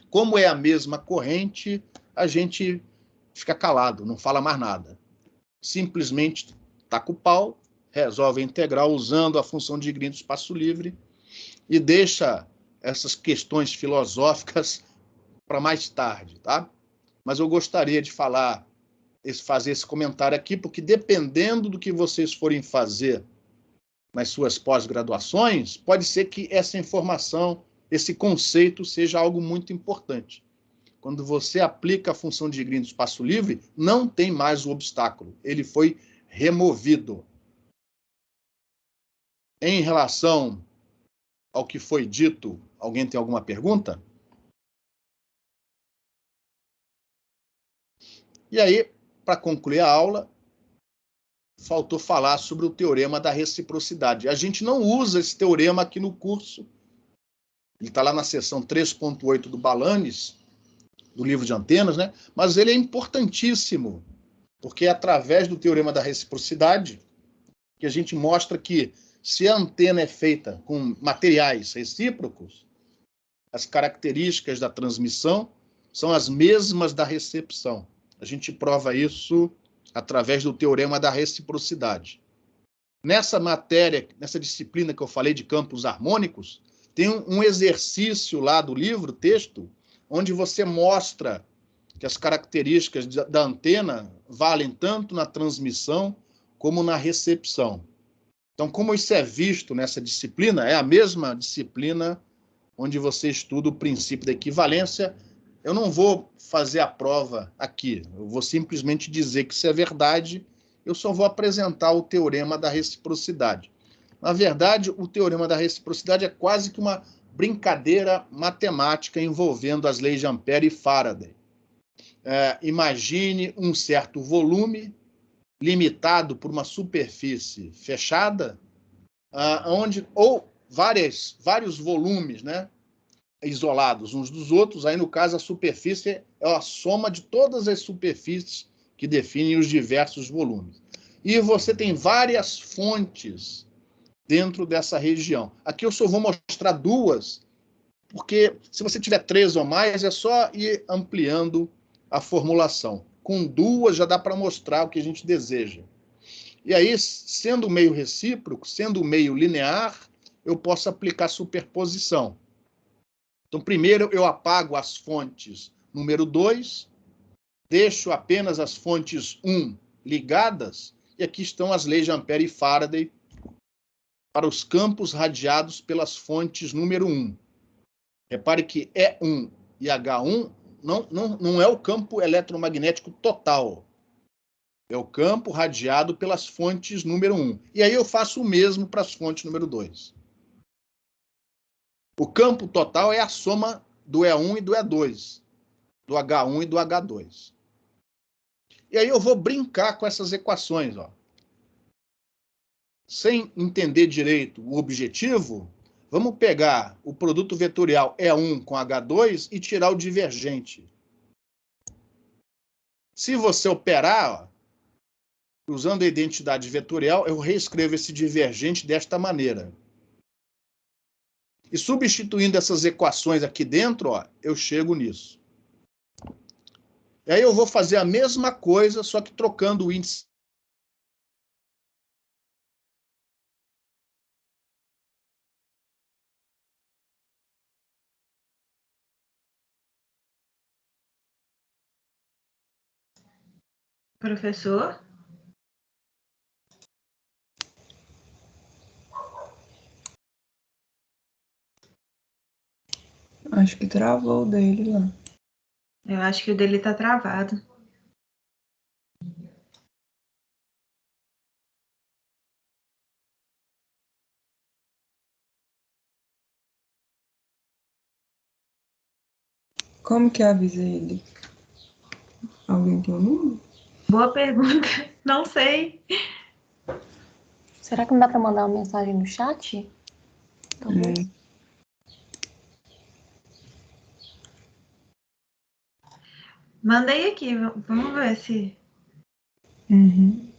Como é a mesma corrente, a gente fica calado, não fala mais nada. Simplesmente taca o pau, resolve a integral usando a função de Green do espaço livre e deixa essas questões filosóficas para mais tarde, tá? Mas eu gostaria de fazer esse comentário aqui, porque dependendo do que vocês forem fazer nas suas pós-graduações, pode ser que essa informação, esse conceito, seja algo muito importante. Quando você aplica a função de Green do espaço livre, não tem mais o obstáculo. Ele foi removido. Em relação ao que foi dito, alguém tem alguma pergunta? E aí, para concluir a aula, faltou falar sobre o teorema da reciprocidade. A gente não usa esse teorema aqui no curso. Ele está lá na seção 3.8 do Balanes, do livro de antenas, né? Mas ele é importantíssimo, porque é através do teorema da reciprocidade que a gente mostra que se a antena é feita com materiais recíprocos, as características da transmissão são as mesmas da recepção. A gente prova isso através do teorema da reciprocidade. Nessa matéria, nessa disciplina que eu falei de campos harmônicos, tem um exercício lá do livro, texto, onde você mostra que as características da antena valem tanto na transmissão como na recepção. Então, como isso é visto nessa disciplina, é a mesma disciplina onde você estuda o princípio da equivalência. Eu não vou fazer a prova aqui, eu vou simplesmente dizer que isso é verdade, eu só vou apresentar o teorema da reciprocidade. Na verdade, o teorema da reciprocidade é quase que uma brincadeira matemática envolvendo as leis de Ampère e Faraday. Imagine um certo volume limitado por uma superfície fechada, ou vários volumes, né, isolados uns dos outros. Aí, no caso, a superfície é a soma de todas as superfícies que definem os diversos volumes. E você tem várias fontes dentro dessa região. Aqui eu só vou mostrar duas, porque se você tiver 3 ou mais, é só ir ampliando a formulação. Com 2 já dá para mostrar o que a gente deseja. E aí, sendo meio recíproco, sendo meio linear, eu posso aplicar superposição. Então, primeiro eu apago as fontes número 2, deixo apenas as fontes 1 ligadas, e aqui estão as leis de Ampère e Faraday para os campos radiados pelas fontes número 1. Repare que E1 e H1 não é o campo eletromagnético total. É o campo radiado pelas fontes número 1. E aí eu faço o mesmo para as fontes número 2. O campo total é a soma do E1 e do E2, do H1 e do H2. E aí eu vou brincar com essas equações, ó. Sem entender direito o objetivo, vamos pegar o produto vetorial E1 com H2 e tirar o divergente. Se você operar, ó, usando a identidade vetorial, eu reescrevo esse divergente desta maneira. E substituindo essas equações aqui dentro, ó, eu chego nisso. E aí eu vou fazer a mesma coisa, só que trocando o índice. Professor? Acho que travou o dele lá. Eu acho que o dele tá travado. Como que avisa ele? Alguém tem um número? Boa pergunta. Não sei. Será que não dá para mandar uma mensagem no chat? Talvez. Mandei aqui. Vamos ver se... Uhum.